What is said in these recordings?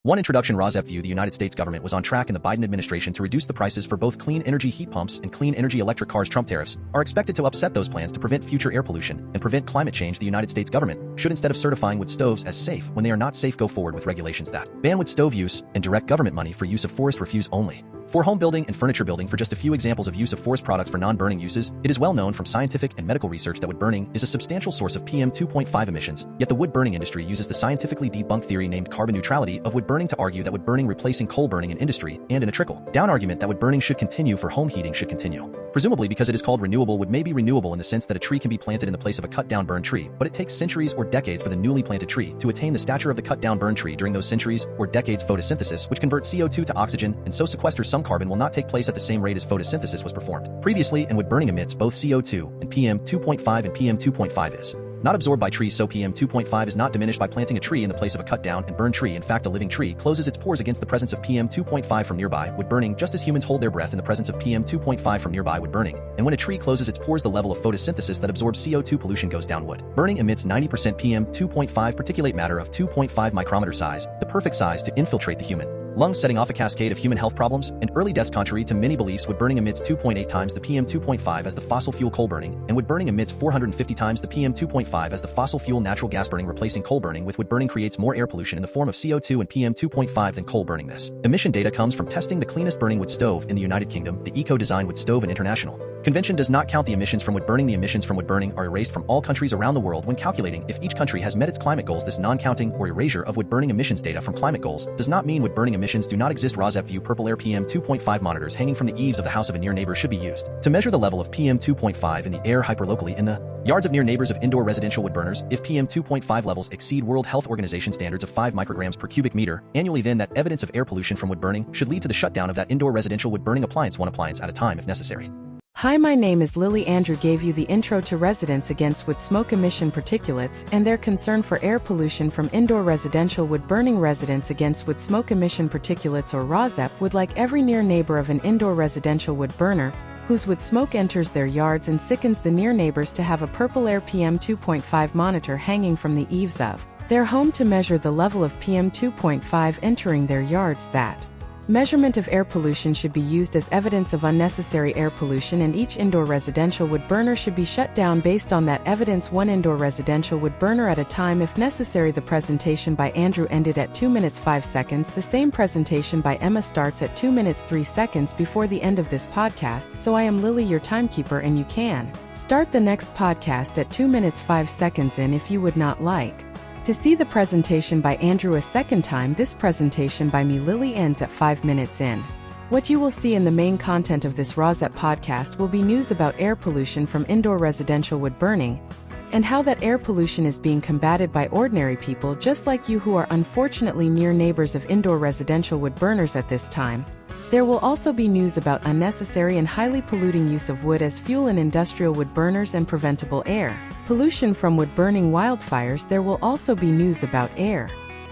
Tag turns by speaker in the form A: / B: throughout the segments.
A: 1. Introduction. RAWSEP View. The United States government was on track in the Biden administration to reduce the prices for both clean energy heat pumps and clean energy electric cars. Trump tariffs are expected to upset those plans to prevent future air pollution and prevent climate change. The United States government should, instead of certifying wood stoves as safe when they are not safe, go forward with regulations that ban wood stove use and direct government money for use of forest refuse only. For home building and furniture building. For just a few examples of use of forest products for non-burning uses, it is well known from scientific and medical research that wood burning is a substantial source of PM 2.5 emissions, yet the wood burning industry uses the scientifically debunked theory named carbon neutrality of wood burning to argue that wood burning replacing coal burning in industry, and in a trickle-down argument that wood burning should continue for home heating should continue. Presumably because it is called renewable. Wood may be renewable in the sense that a tree can be planted in the place of a cut-down burned tree, but it takes centuries or decades for the newly planted tree to attain the stature of the cut-down burned tree. During those centuries or decades, photosynthesis, which converts CO2 to oxygen and so sequesters some carbon, will not take place at the same rate as photosynthesis was performed previously, and wood burning emits both CO2 and PM 2.5, and PM 2.5 is not absorbed by trees, so PM 2.5 is not diminished by planting a tree in the place of a cut-down and burned tree. In fact, a living tree closes its pores against the presence of PM 2.5 from nearby wood burning, just as humans hold their breath in the presence of PM 2.5 from nearby wood burning. And when a tree closes its pores, the level of photosynthesis that absorbs CO2 pollution goes down. Wood burning emits 90% PM 2.5 particulate matter of 2.5 micrometer size, the perfect size to infiltrate the human lungs, setting off a cascade of human health problems and early deaths. Contrary to many beliefs, wood burning emits 2.8 times the PM 2.5 as the fossil fuel coal burning, and wood burning emits 450 times the PM 2.5 as the fossil fuel natural gas burning. Replacing coal burning with wood burning creates more air pollution in the form of CO2 and PM 2.5 than coal burning. This emission data comes from testing the cleanest burning wood stove in the United Kingdom, the Eco-Design Wood Stove, and International Convention does not count the emissions from wood burning. The emissions from wood burning are erased from all countries around the world when calculating if each country has met its climate goals. This non-counting or erasure of wood burning emissions data from climate goals does not mean wood burning emissions do not exist. RAWSEP View. Purple air. PM 2.5 monitors hanging from the eaves of the house of a near neighbor should be used to measure the level of PM 2.5 in the air hyperlocally in the yards of near neighbors of indoor residential wood burners. If PM 2.5 levels exceed World Health Organization standards of 5 micrograms per cubic meter annually, then that evidence of air pollution from wood burning should lead to the shutdown of that indoor residential wood burning appliance, one appliance at a time if necessary.
B: Hi, my name is Lily. Andrew gave you the intro to Residents Against Wood Smoke Emission Particulates and their concern for air pollution from indoor residential wood burning. Residents Against Wood Smoke Emission Particulates, or RAWSEP, would like every near neighbor of an indoor residential wood burner whose wood smoke enters their yards and sickens the near neighbors to have a purple air PM 2.5 monitor hanging from the eaves of their home to measure the level of PM 2.5 entering their yards. That measurement of air pollution should be used as evidence of unnecessary air pollution, and each indoor residential wood burner should be shut down based on that evidence, one indoor residential wood burner at a time if necessary. The presentation by Andrew ended at 2 minutes 5 seconds. The same presentation by Emma starts at 2 minutes 3 seconds before the end of this podcast. So I am Lily, your timekeeper, and you can start the next podcast at 2 minutes 5 seconds in if you would not like to see the presentation by Andrew a second time. This presentation by me, Lily, ends at 5 minutes in. What you will see in the main content of this RAWSEP podcast will be news about air pollution from indoor residential wood burning and how that air pollution is being combated by ordinary people just like you who are unfortunately near neighbors of indoor residential wood burners at this time. There will also be news about unnecessary and highly polluting use of wood as fuel in industrial wood burners and preventable air pollution from wood burning wildfires. There will also be news about air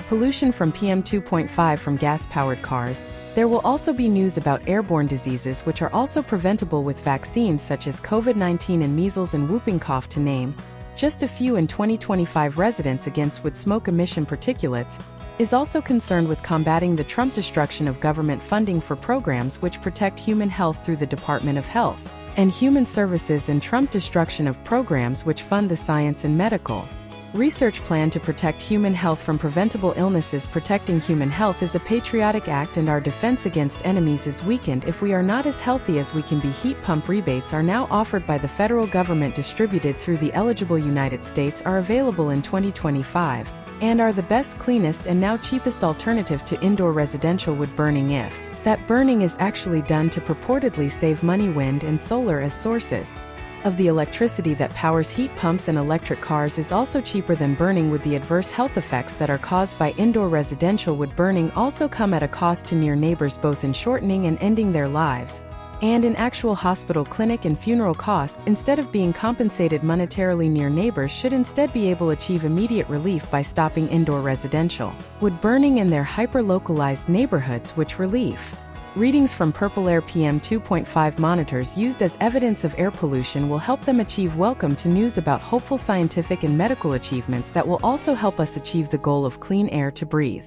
B: pollution from PM 2.5 from gas-powered cars. There will also be news about airborne diseases which are also preventable with vaccines such as COVID-19 and measles and whooping cough, to name just a few. In 2025, Residents Against Wood Smoke Emission Particulates is also concerned with combating the Trump destruction of government funding for programs which protect human health through the Department of Health and Human Services, and Trump destruction of programs which fund the science and medical research plan to protect human health from preventable illnesses. Protecting human health is a patriotic act, and our defense against enemies is weakened if we are not as healthy as we can be. Heat pump rebates are now offered by the federal government, distributed through the eligible United States, are available in 2025, and are the best, cleanest, and now cheapest alternative to indoor residential wood burning if that burning is actually done to purportedly save money. Wind and solar as sources of the electricity that powers heat pumps and electric cars is also cheaper than burning wood. The adverse health effects that are caused by indoor residential wood burning also come at a cost to near neighbors, both in shortening and ending their lives, and in actual hospital, clinic, and funeral costs. Instead of being compensated monetarily, near neighbors should instead be able to achieve immediate relief by stopping indoor residential wood burning in their hyper-localized neighborhoods, which relief readings from purple air PM 2.5 monitors used as evidence of air pollution will help them achieve. Welcome to news about hopeful scientific and medical achievements that will also help us achieve the goal of clean air to breathe.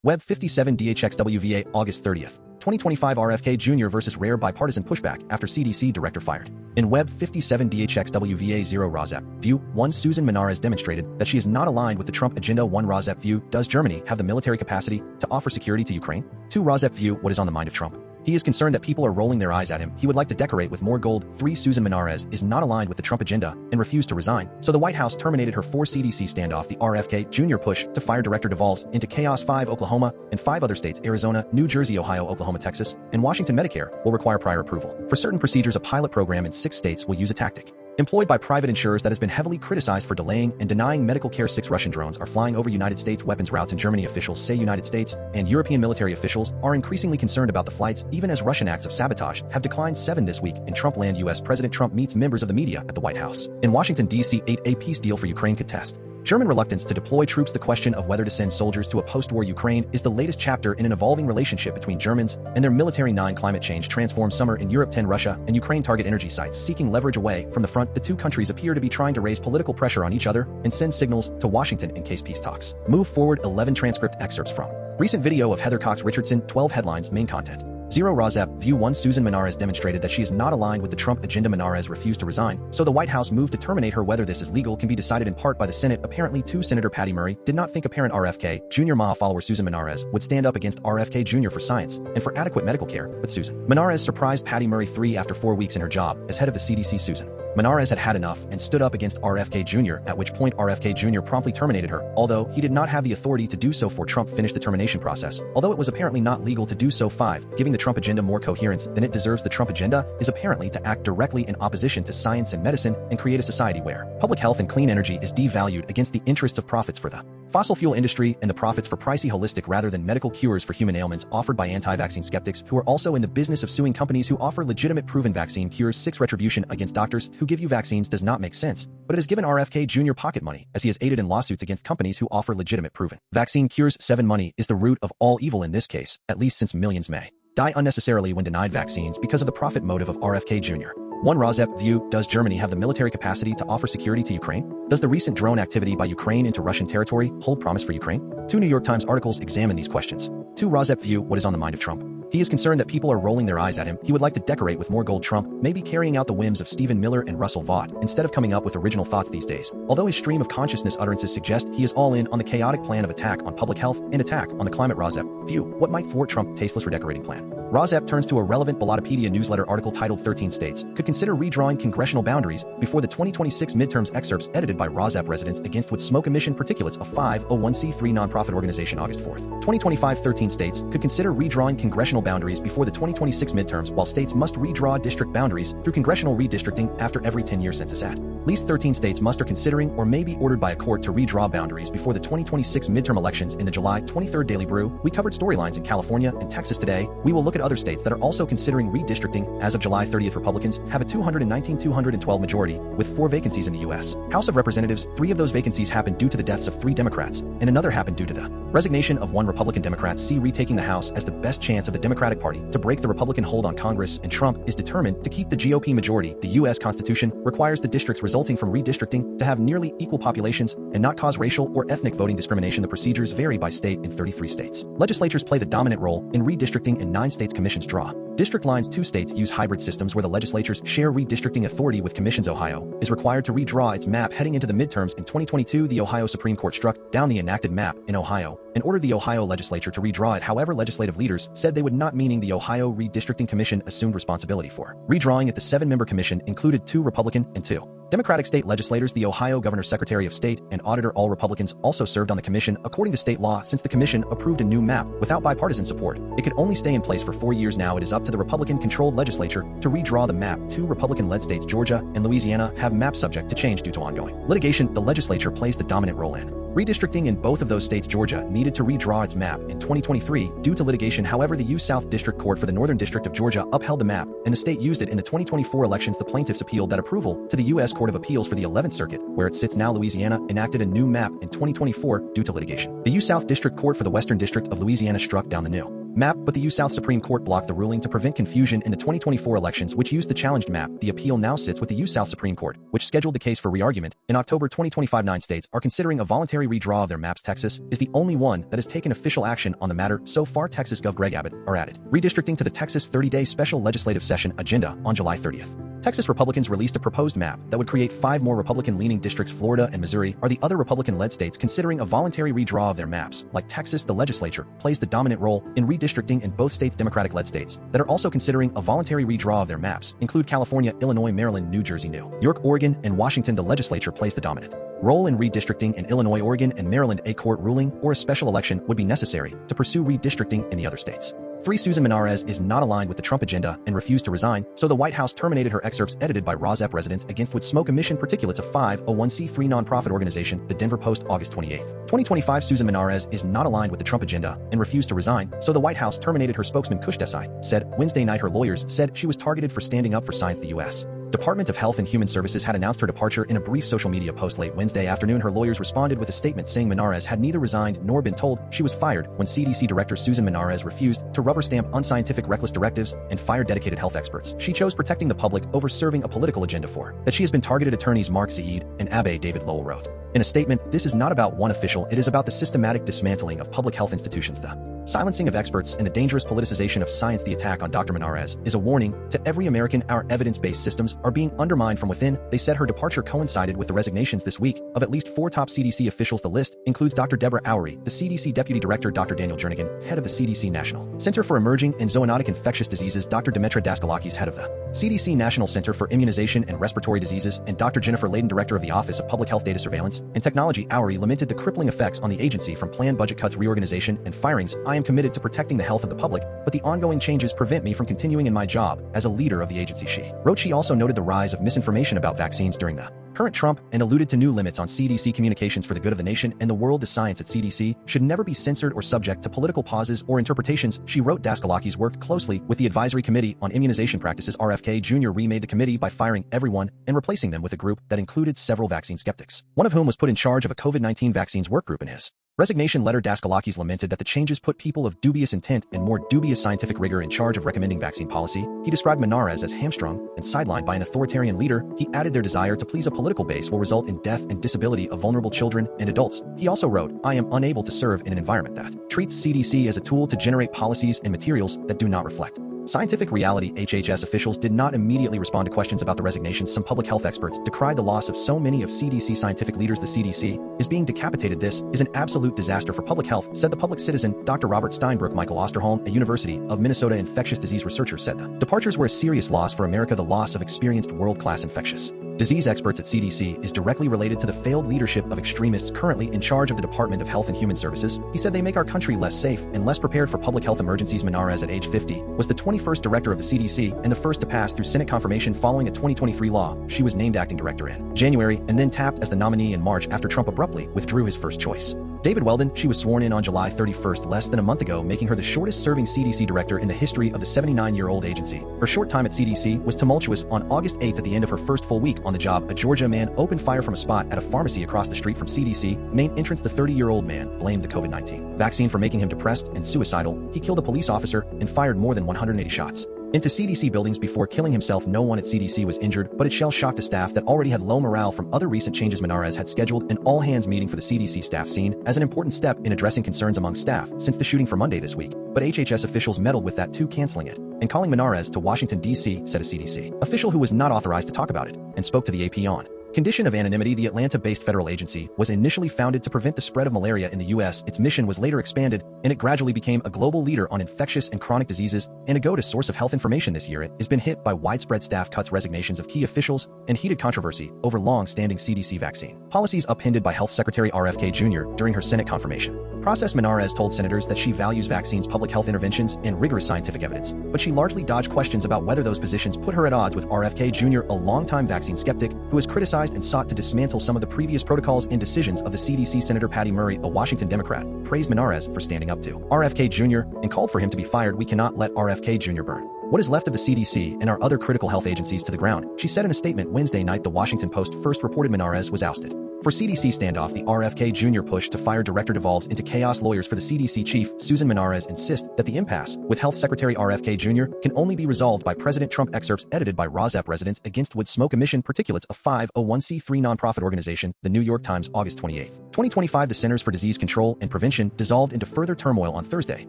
A: Web 57DHXWVA, August 30th. 2025 RFK Junior versus rare bipartisan pushback after CDC director fired. In Web 57DHXWVA 0 RAWSEP View 1, Susan Monarez demonstrated that she is not aligned with the Trump agenda. 1 RAWSEP View, does Germany have the military capacity to offer security to Ukraine? 2 RAWSEP View, what is on the mind of Trump? He is concerned that people are rolling their eyes at him. He would like to decorate with more gold. 3 Susan Monarez is not aligned with the Trump agenda and refused to resign, so the White House terminated her 4 CDC standoff. The RFK Junior push to fire Director Devolves into chaos. 5 Oklahoma and 5 other states, Arizona, New Jersey, Ohio, Oklahoma, Texas, and Washington. Medicare will require prior approval. For certain procedures, a pilot program in 6 states will use a tactic employed by private insurers that has been heavily criticized for delaying and denying medical care. 6 Russian drones are flying over United States weapons routes in Germany. Officials say United States and European military officials are increasingly concerned about the flights, even as Russian acts of sabotage have declined. 7 This week in Trump land, U.S. President Trump meets members of the media at the White House. In Washington, D.C., 8 A peace deal for Ukraine could test German reluctance to deploy troops. The question of whether to send soldiers to a post-war Ukraine is the latest chapter in an evolving relationship between Germans and their military. 9 Climate change transforms summer in Europe. 10 Russia and Ukraine target energy sites seeking leverage away from the front. The two countries appear to be trying to raise political pressure on each other and send signals to Washington in case peace talks move forward. 11 Transcript excerpts from recent video of Heather Cox Richardson. 12 headlines. Main content. 0 RAWSEP View 1, Susan Monarez demonstrated that she is not aligned with the Trump agenda. Monarez refused to resign, so the White House moved to terminate her. Whether this is legal can be decided in part by the Senate. Apparently, 2 Senator Patty Murray did not think apparent RFK Junior MAHA follower Susan Monarez would stand up against RFK Junior for science and for adequate medical care, but Susan Monarez surprised Patty Murray. 3 After 4 weeks in her job as head of the CDC, Susan Monarez had had enough and stood up against RFK Jr., at which point RFK Jr. promptly terminated her, although he did not have the authority to do so. For Trump finished the termination process, although it was apparently not legal to do so. 5 Giving the Trump agenda more coherence than it deserves. The Trump agenda is apparently to act directly in opposition to science and medicine and create a society where public health and clean energy is devalued against the interest of profits for the fossil fuel industry and the profits for pricey holistic rather than medical cures for human ailments offered by anti-vaccine skeptics who are also in the business of suing companies who offer legitimate proven vaccine cures. 6 Retribution against doctors who give you vaccines does not make sense, but it has given RFK Jr. pocket money as he has aided in lawsuits against companies who offer legitimate proven vaccine cures. 7 Money is the root of all evil in this case, at least since millions may die unnecessarily when denied vaccines because of the profit motive of RFK Jr. 1 RAWSEP View, does Germany have the military capacity to offer security to Ukraine? Does the recent drone activity by Ukraine into Russian territory hold promise for Ukraine? 2 New York Times articles examine these questions. 2 RAWSEP View, what is on the mind of Trump? He is concerned that people are rolling their eyes at him. He would like to decorate with more gold. Trump may be carrying out the whims of Stephen Miller and Russell Vought instead of coming up with original thoughts these days. Although his stream of consciousness utterances suggest he is all in on the chaotic plan of attack on public health and attack on the climate. RAWSEP View, what might thwart Trump's tasteless redecorating plan? RAWSEP turns to a relevant Ballotopedia newsletter article titled 13 States Could Consider Redrawing Congressional Boundaries Before the 2026 Midterms. Excerpts edited by RAWSEP residents against with smoke emission particulates, a 501c3 nonprofit organization. August 4th. 2025 13 states could consider redrawing congressional boundaries before the 2026 midterms, while states must redraw district boundaries through congressional redistricting after every 10-year census. At least 13 states must are considering or may be ordered by a court to redraw boundaries before the 2026 midterm elections. In the July 23rd Daily Brew, we covered storylines in California and Texas. Today, we will look at other states that are also considering redistricting. As of July 30th, Republicans have a 219-212 majority, with 4 vacancies in the U.S. House of Representatives. 3 of those vacancies happened due to the deaths of 3 Democrats, and another happened due to the resignation of 1 Republican. Democrats see retaking the House as the best chance of the Democratic Party to break the Republican hold on Congress, and Trump is determined to keep the GOP majority. The U.S. Constitution requires the districts resulting from redistricting to have nearly equal populations and not cause racial or ethnic voting discrimination. The procedures vary by state in 33 states. Legislatures play the dominant role in redistricting, and 9 states commissions draw district lines. 2 states use hybrid systems where the legislatures share redistricting authority with commissions. Ohio is required to redraw its map heading into the midterms. In 2022, the Ohio Supreme Court struck down the enacted map in Ohio and ordered the Ohio legislature to redraw it. However, legislative leaders said they would not, meaning the Ohio Redistricting Commission assumed responsibility for redrawing it. The 7-member commission included 2 Republican and 2 Democratic state legislators. The Ohio Governor, Secretary of State, and Auditor, all Republicans, also served on the commission. According to state law, since the commission approved a new map without bipartisan support, it could only stay in place for 4 years. Now it is up to the Republican-controlled legislature to redraw the map. 2 Republican-led states, Georgia and Louisiana, have maps subject to change due to ongoing litigation. The legislature plays the dominant role in redistricting in both of those states. Georgia needed to redraw its map in 2023 due to litigation. However, the U South District Court for the Northern District of Georgia upheld the map, and the state used it in the 2024 elections. The plaintiffs appealed that approval to the U.S. Court of Appeals for the 11th Circuit, where it sits now. Louisiana enacted a new map in 2024 due to litigation. The U South District Court for the Western District of Louisiana struck down the new map, but the U South Supreme Court blocked the ruling to prevent confusion in the 2024 elections, which used the challenged map. The appeal now sits with the U South Supreme Court, which scheduled the case for re-argument in October 2025. 9 states are considering a voluntary redraw of their maps. Texas is the only one that has taken official action on the matter so far. Texas Gov. Greg Abbott are added redistricting to the Texas 30-day special legislative session agenda on July 30th. Texas Republicans released a proposed map that would create 5 more Republican-leaning districts. Florida and Missouri are the other Republican-led states considering a voluntary redraw of their maps. Like Texas, the legislature plays the dominant role in redistricting in both states. Democratic-led states that are also considering a voluntary redraw of their maps include California, Illinois, Maryland, New Jersey, New York, Oregon, and Washington. The legislature plays the dominant role in redistricting in Illinois, Oregon, and Maryland. A court ruling or a special election would be necessary to pursue redistricting in the other states. 3. Susan Monarez is not aligned with the Trump agenda and refused to resign, so the White House terminated her excerpts edited by RAWSEP residents against with smoke emission particulates. A 501c3 nonprofit organization, the Denver Post, August 28, 2025. Susan Monarez is not aligned with the Trump agenda and refused to resign, so the White House terminated her spokesman. Kush Desai said Wednesday night her lawyers said she was targeted for standing up for science. The U.S. Department of Health and Human Services had announced her departure in a brief social media post late Wednesday afternoon. Her lawyers responded with a statement saying Monarez had neither resigned nor been told she was fired when CDC Director Susan Monarez refused to rubber stamp unscientific, reckless directives and fire dedicated health experts. She chose protecting the public over serving a political agenda. For that she has been targeted. Attorneys Mark Zaid and Abbe David Lowell wrote in a statement, "This is not about one official, it is about the systematic dismantling of public health institutions, the silencing of experts, and the dangerous politicization of science. The attack on Dr. Monarez is a warning to every American. Our evidence-based systems are being undermined from within." They said her departure coincided with the resignations this week of at least 4 top CDC officials. The list includes Dr. Deborah Oury, the CDC Deputy Director, Dr. Daniel Jernigan, head of the CDC National Center for Emerging and Zoonotic Infectious Diseases, Dr. Demetra Daskalakis, head of the CDC National Center for Immunization and Respiratory Diseases, and Dr. Jennifer Layden, Director of the Office of Public Health Data Surveillance and Technology. Oury lamented the crippling effects on the agency from planned budget cuts, reorganization, and firings. "I am committed to protecting the health of the public, but the ongoing changes prevent me from continuing in my job as a leader of the agency," she wrote. She also noted the rise of misinformation about vaccines during the current Trump and alluded to new limits on CDC communications for the good of the nation and the world. "The science at CDC should never be censored or subject to political pauses or interpretations," she wrote. Daskalakis worked closely with the Advisory Committee on Immunization Practices. RFK Junior remade the committee by firing everyone and replacing them with a group that included several vaccine skeptics, one of whom was put in charge of a COVID-19 vaccines workgroup. In his resignation letter, Daskalakis lamented that the changes put people of dubious intent and more dubious scientific rigor in charge of recommending vaccine policy. He described Monarez as hamstrung and sidelined by an authoritarian leader. He added their desire to please a political base will result in death and disability of vulnerable children and adults. He also wrote, "I am unable to serve in an environment that treats CDC as a tool to generate policies and materials that do not reflect scientific reality." HHS officials did not immediately respond to questions about the resignations. Some public health experts decried the loss of so many of CDC scientific leaders. "The CDC is being decapitated. This is an absolute disaster for public health," said the public citizen Dr. Robert Steinbrook. Michael Osterholm, a University of Minnesota infectious disease researcher, said the departures were a serious loss for America. "The loss of experienced world-class infectious disease experts at CDC is directly related to the failed leadership of extremists currently in charge of the Department of Health and Human Services." He said they make our country less safe and less prepared for public health emergencies. Monarez, at age 50, was the 21st director of the CDC and the first to pass through Senate confirmation following a 2023 law. She was named acting director in January and then tapped as the nominee in March after Trump abruptly withdrew his first choice, David Weldon. She was sworn in on July 31st, less than a month ago, making her the shortest-serving CDC director in the history of the 79-year-old agency. Her short time at CDC was tumultuous. On August 8th, at the end of her first full week on the job, a Georgia man opened fire from a spot at a pharmacy across the street from CDC main entrance. The 30-year-old man blamed the COVID-19 vaccine for making him depressed and suicidal. He killed a police officer and fired more than 180 shots into CDC buildings before killing himself. No one at CDC was injured, but it shell-shocked a staff that already had low morale from other recent changes. Monarez had scheduled an all-hands meeting for the CDC staff, seen as an important step in addressing concerns among staff since the shooting for Monday this week. But HHS officials meddled with that too, canceling it and calling Monarez to Washington, D.C., said a CDC official who was not authorized to talk about it and spoke to the AP on condition of anonymity. The Atlanta-based federal agency was initially founded to prevent the spread of malaria in the U.S. Its mission was later expanded, and it gradually became a global leader on infectious and chronic diseases and a go-to source of health information. This year, it has been hit by widespread staff cuts, resignations of key officials, and heated controversy over long-standing CDC vaccine policies upended by Health Secretary RFK Junior during her Senate confirmation process. Monarez told senators that she values vaccines, public health interventions, and rigorous scientific evidence, but she largely dodged questions about whether those positions put her at odds with RFK Jr., a longtime vaccine skeptic who has criticized and sought to dismantle some of the previous protocols and decisions of the CDC. Senator Patty Murray, a Washington Democrat, praised Monarez for standing up to RFK Jr. and called for him to be fired. "We cannot let RFK Jr. burn what is left of the CDC and our other critical health agencies to the ground," she said in a statement Wednesday night. The Washington Post first reported Monarez was ousted For CDC standoff, the RFK Junior push to fire Director Devolves into chaos. Lawyers for the CDC chief, Susan Monarez, insist that the impasse with Health Secretary RFK Jr. can only be resolved by President Trump. Excerpts edited by RAWSEP Residents Against Wood Smoke Emission Particulates, a 501c3 nonprofit organization. The New York Times, August 28, 2025. The Centers for Disease Control and Prevention dissolved into further turmoil on Thursday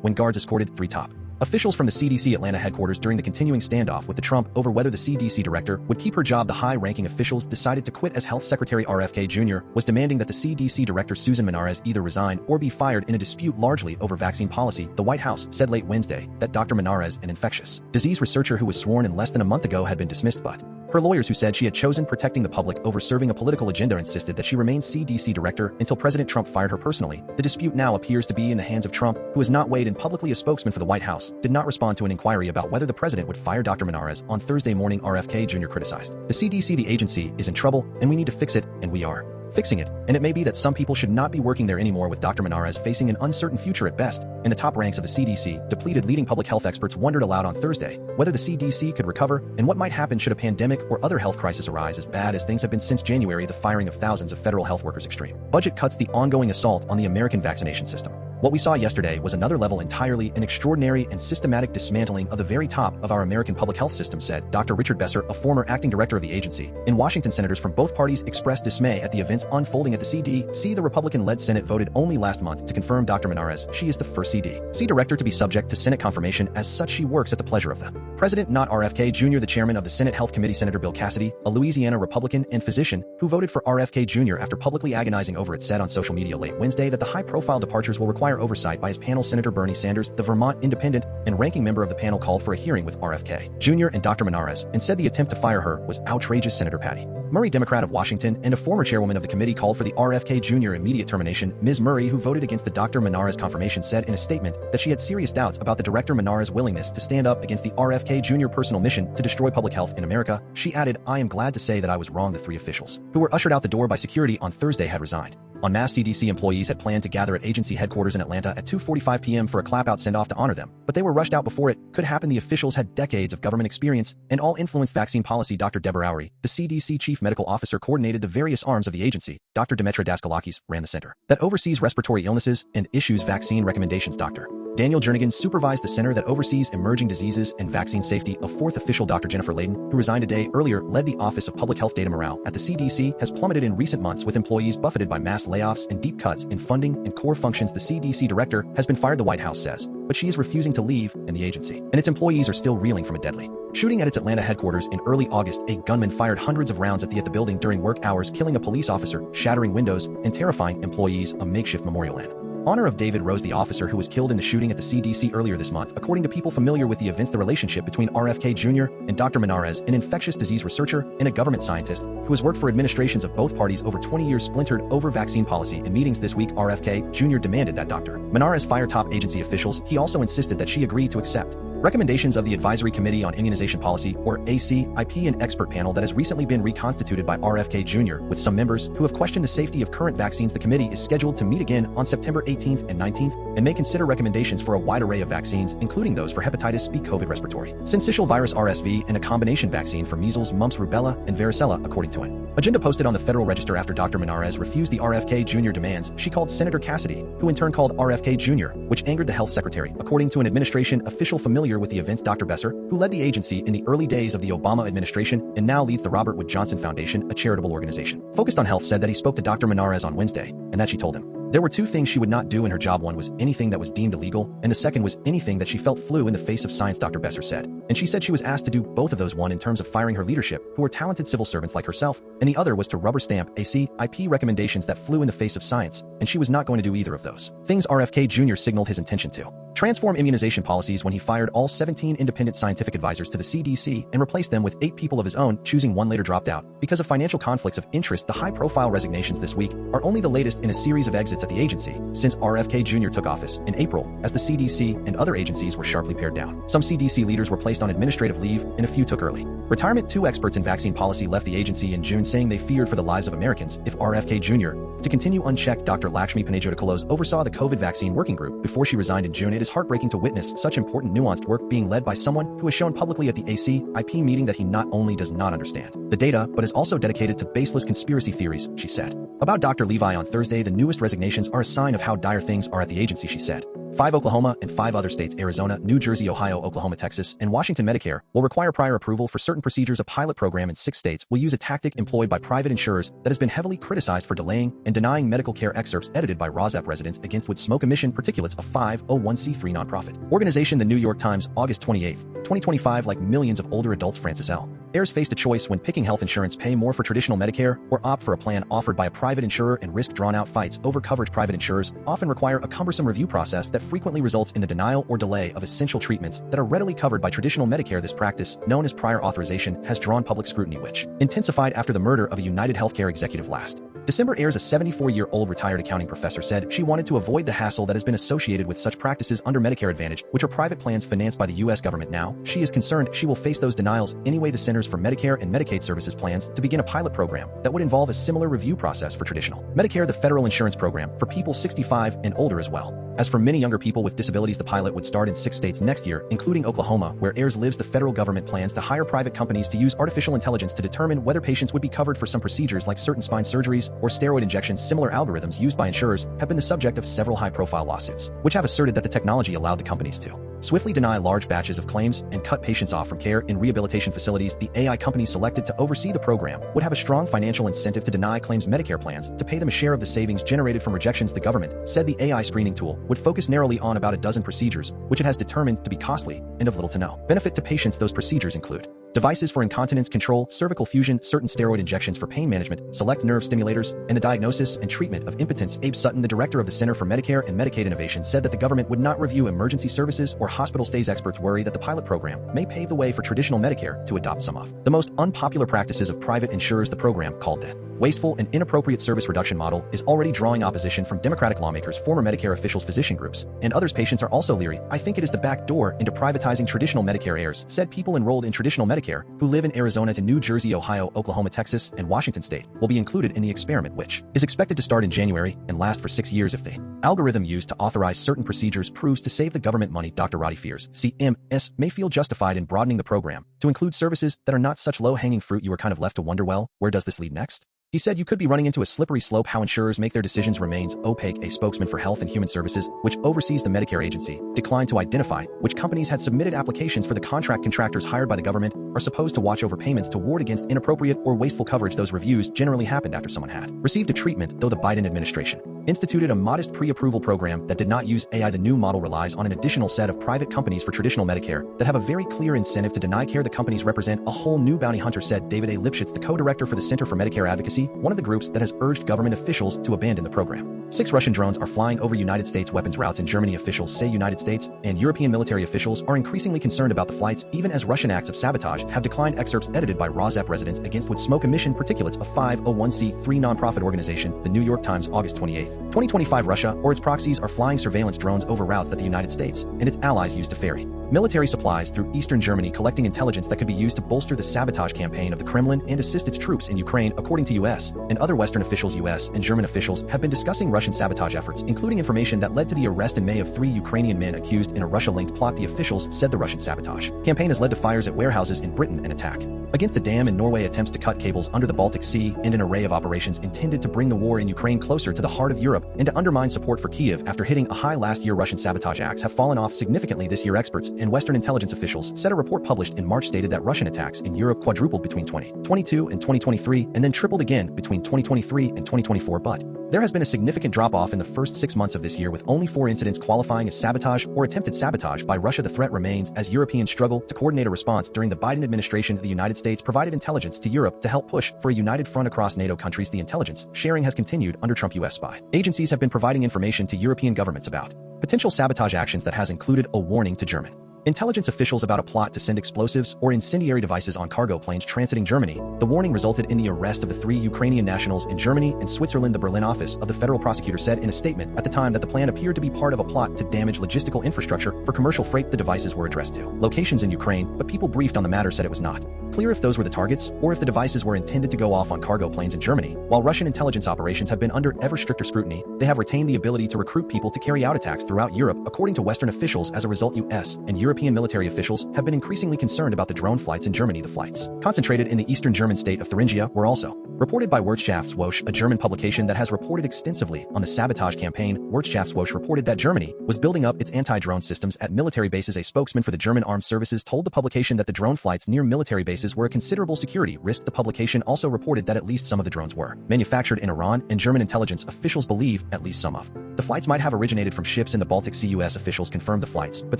A: when guards escorted 3 top officials from the CDC Atlanta headquarters during the continuing standoff with the Trump over whether the CDC director would keep her job. The high-ranking officials decided to quit as Health Secretary RFK Jr. was demanding that the CDC director Susan Monarez either resign or be fired in a dispute largely over vaccine policy. The White House said late Wednesday that Dr. Monarez, an infectious disease researcher who was sworn in less than a month ago, had been dismissed, but her lawyers, who said she had chosen protecting the public over serving a political agenda, insisted that she remain CDC director until President Trump fired her personally. The dispute now appears to be in the hands of Trump, who has not weighed in publicly. A spokesman for the White House did not respond to an inquiry about whether the president would fire Dr. Monarez on Thursday morning. RFK Jr. criticized the CDC. The agency is in trouble, and we need to fix it, and we are fixing it. And it may be that some people should not be working there anymore, with Dr. Monarez facing an uncertain future at best. In the top ranks of the CDC, depleted leading public health experts wondered aloud on Thursday whether the CDC could recover and what might happen should a pandemic or other health crisis arise. As bad as things have been since January, the firing of thousands of federal health workers, extreme budget cuts, the ongoing assault on the American vaccination system. What we saw yesterday was another level entirely, an extraordinary and systematic dismantling of the very top of our American public health system, said Dr. Richard Besser, a former acting director of the agency. In Washington, senators from both parties expressed dismay at the events unfolding at the CDC. The Republican-led Senate voted only last month to confirm Dr. Monarez. She is the first CDC director to be subject to Senate confirmation. As such, she works at the pleasure of the president, not RFK Jr. The chairman of the Senate Health Committee, Senator Bill Cassidy, a Louisiana Republican and physician who voted for RFK Jr. after publicly agonizing over it, said on social media late Wednesday that the high-profile departures will require oversight by his panel. Senator Bernie Sanders, the Vermont independent and ranking member of the panel, called for a hearing with RFK Jr. and Dr. Monarez and said the attempt to fire her was outrageous. Senator Patty Murray, Democrat of Washington and a former chairwoman of the committee, called for the RFK Jr. immediate termination. Ms. Murray, who voted against the Dr. Monarez confirmation, said in a statement that she had serious doubts about the Director Monarez's willingness to stand up against the RFK Jr. personal mission to destroy public health in America. She added, "I am glad to say that I was wrong." The 3 officials who were ushered out the door by security on Thursday had resigned. En masse CDC employees had planned to gather at agency headquarters in Atlanta at 2:45 p.m. for a clap-out send-off to honor them, but they were rushed out before it could happen. The officials had decades of government experience and all influenced vaccine policy. Dr. Deborah Oury, the CDC chief medical officer, coordinated the various arms of the agency. Dr. Demetra Daskalakis ran the center that oversees respiratory illnesses and issues vaccine recommendations. Dr. Daniel Jernigan supervised the center that oversees emerging diseases and vaccine safety. A 4th official, Dr. Jennifer Layden, who resigned a day earlier, led the Office of Public Health. Data morale at the CDC has plummeted in recent months, with employees buffeted by mass layoffs and deep cuts in funding and core functions. The CDC director has been fired, the White House says, but she is refusing to leave, and the agency and its employees are still reeling from a deadly shooting at its Atlanta headquarters in early August. A gunman fired hundreds of rounds at the building during work hours, killing a police officer, shattering windows, and terrifying employees. A makeshift memorial in honor of David Rose, the officer who was killed in the shooting at the CDC earlier this month. According to people familiar with the events, the relationship between RFK Jr. and Dr. Monarez, an infectious disease researcher and a government scientist who has worked for administrations of both parties over 20 years, splintered over vaccine policy. In meetings this week, RFK Jr. demanded that Dr. Monarez fire top agency officials. He also insisted that she agree to accept recommendations of the Advisory Committee on Immunization Policy, or ACIP, an expert panel that has recently been reconstituted by RFK Jr., with some members who have questioned the safety of current vaccines. The committee is scheduled to meet again on September 18th and 19th and may consider recommendations for a wide array of vaccines, including those for hepatitis B, COVID, respiratory syncytial virus RSV, and a combination vaccine for measles, mumps, rubella, and varicella, according to an agenda posted on the Federal Register. After Dr. Monarez refused the RFK Jr. demands, she called Senator Cassidy, who in turn called RFK Jr., which angered the health secretary. According to an administration official familiar with the events, Dr. Besser, who led the agency in the early days of the Obama administration and now leads the Robert Wood Johnson Foundation, a charitable organization focused on health, said that he spoke to Dr. Monarez on Wednesday and that she told him there were 2 things she would not do in her job. One was anything that was deemed illegal, and the second was anything that she felt flew in the face of science, Dr. Besser said. And she said she was asked to do both of those, one in terms of firing her leadership, who were talented civil servants like herself, and the other was to rubber stamp ACIP recommendations that flew in the face of science, and she was not going to do either of those things. RFK Jr. signaled his intention to transform immunization policies when he fired all 17 independent scientific advisors to the CDC and replaced them with 8 people of his own, choosing one later dropped out because of financial conflicts of interest. The high-profile resignations this week are only the latest in a series of exits at the agency since RFK Jr. took office in April, as the CDC and other agencies were sharply pared down. Some CDC leaders were placed on administrative leave, and a few took early retirement. 2 experts in vaccine policy left the agency in June, saying they feared for the lives of Americans if RFK Jr. to continue unchecked. Dr. Lakshmi Panajotakalos oversaw the COVID vaccine working group before she resigned in June. It is is heartbreaking to witness such important nuanced work being led by someone who has shown publicly at the ACIP meeting that he not only does not understand the data, but is also dedicated to baseless conspiracy theories, she said. About Dr. Levi on Thursday, the newest resignations are a sign of how dire things are at the agency, she said. 5 Oklahoma and 5 other states, Arizona, New Jersey, Ohio, Oklahoma, Texas, and Washington Medicare, will require prior approval for certain procedures. A pilot program in 6 states will use a tactic employed by private insurers that has been heavily criticized for delaying and denying medical care. Excerpts edited by RAWSEP Residents Against Wood Smoke Emission Particulates, a 501c3 nonprofit organization. The New York Times, August 28, 2025. Like millions of older adults, Francis L. Ayers faced a choice when picking health insurance: pay more for traditional Medicare or opt for a plan offered by a private insurer and risk drawn-out fights over coverage. Private insurers often require a cumbersome review process that frequently results in the denial or delay of essential treatments that are readily covered by traditional Medicare. This practice, known as prior authorization, has drawn public scrutiny, which intensified after the murder of a United Healthcare executive last December. Ayers, a 74-year-old retired accounting professor, said she wanted to avoid the hassle that has been associated with such practices under Medicare Advantage, which are private plans financed by the U.S. government. Now, she is concerned she will face those denials anyway. The Centers for Medicare and Medicaid Services plans to begin a pilot program that would involve a similar review process for traditional Medicare, the federal insurance program for people 65 and older, as well as for many younger people with disabilities. The pilot would start in 6 states next year, including Oklahoma, where Ayers lives. The federal government plans to hire private companies to use artificial intelligence to determine whether patients would be covered for some procedures like certain spine surgeries or steroid injections. Similar algorithms used by insurers have been the subject of several high-profile lawsuits, which have asserted that the technology allowed the companies to swiftly deny large batches of claims and cut patients off from care in rehabilitation facilities. The AI companies selected to oversee the program would have a strong financial incentive to deny claims Medicare plans to pay them a share of the savings generated from rejections. The government said the AI screening tool would focus narrowly on about a dozen procedures, which it has determined to be costly and of little to no benefit to patients. Those procedures include devices for incontinence control, cervical fusion, certain steroid injections for pain management, select nerve stimulators, and the diagnosis and treatment of impotence. Abe Sutton, the director of the Center for Medicare and Medicaid Innovation, said that the government would not review emergency services or hospital stays. Experts worry that the pilot program may pave the way for traditional Medicare to adopt some of the most unpopular practices of private insurers. The program, called the wasteful and inappropriate service reduction model, is already drawing opposition from Democratic lawmakers, former Medicare officials, physician groups, and others. Patients are also leery. I think it is the back door into privatizing traditional Medicare. Ayers said people enrolled in traditional Medicare who live in Arizona to New Jersey, Ohio, Oklahoma, Texas, and Washington state will be included in the experiment, which is expected to start in January and last for 6 years. If the algorithm used to authorize certain procedures proves to save the government money, Dr. Roddy fears CMS may feel justified in broadening the program to include services that are not such low-hanging fruit. You are kind of left to wonder, well, where does this lead next? He said you could be running into a slippery slope. How insurers make their decisions remains opaque. A spokesman for Health and Human Services, which oversees the Medicare agency, declined to identify which companies had submitted applications for the contract. Contractors hired by the government are supposed to watch over payments to ward against inappropriate or wasteful coverage. Those reviews generally happened after someone had received a treatment, though the Biden administration instituted a modest pre-approval program that did not use AI. The new model relies on an additional set of private companies for traditional Medicare that have a very clear incentive to deny care. The companies represent a whole new bounty hunter, said David A. Lipschitz, the co-director for the Center for Medicare Advocacy, one of the groups that has urged government officials to abandon the program. 6 Russian drones are flying over United States weapons routes in Germany. Officials say United States and European military officials are increasingly concerned about the flights, even as Russian acts of sabotage have declined. Excerpts edited by RAWSEP Residents Against Wood Smoke Emission Particulates, a 501c3 nonprofit organization. The New York Times, August 28, 2025. Russia or its proxies are flying surveillance drones over routes that the United States and its allies use to ferry military supplies through eastern Germany, collecting intelligence that could be used to bolster the sabotage campaign of the Kremlin and assist its troops in Ukraine. According to U.S. and other Western officials, U.S. and German officials have been discussing Russian sabotage efforts, including information that led to the arrest in May of 3 Ukrainian men accused in a Russia-linked plot. The officials said the Russian sabotage campaign has led to fires at warehouses in Britain, an attack against a dam in Norway, attempts to cut cables under the Baltic Sea, and an array of operations intended to bring the war in Ukraine closer to the heart of Europe and to undermine support for Kiev after hitting a high last year. Russian sabotage acts have fallen off significantly this year. Experts and Western intelligence officials said a report published in March stated that Russian attacks in Europe quadrupled between 2022 and 2023 and then tripled again between 2023 and 2024. But there has been a significant drop-off in the first 6 months of this year, with only 4 incidents qualifying as sabotage or attempted sabotage by Russia. The threat remains as Europeans struggle to coordinate a response. During the Biden administration, the United States provided intelligence to Europe to help push for a united front across NATO countries. The intelligence sharing has continued under Trump. U.S. spy agencies have been providing information to European governments about potential sabotage actions that has included a warning to German Intelligence officials about a plot to send explosives or incendiary devices on cargo planes transiting Germany. The warning resulted in the arrest of the 3 Ukrainian nationals in Germany and Switzerland. The Berlin office of the federal prosecutor said in a statement at the time that the plan appeared to be part of a plot to damage logistical infrastructure for commercial freight. The devices were addressed to locations in Ukraine, but people briefed on the matter said it was not clear if those were the targets or if the devices were intended to go off on cargo planes in Germany. While Russian intelligence operations have been under ever stricter scrutiny, they have retained the ability to recruit people to carry out attacks throughout Europe, according to Western officials. As a result, US and European military officials have been increasingly concerned about the drone flights in Germany. The flights, concentrated in the eastern German state of Thuringia, were also reported by Wirtschaftswoche, a German publication that has reported extensively on the sabotage campaign. Wirtschaftswoche reported that Germany was building up its anti-drone systems at military bases. A spokesman for the German Armed Services told the publication that the drone flights near military bases were a considerable security risk. The publication also reported that at least some of the drones were manufactured in Iran, and German intelligence officials believe at least some of the flights might have originated from ships in the Baltic Sea. US officials confirmed the flights, but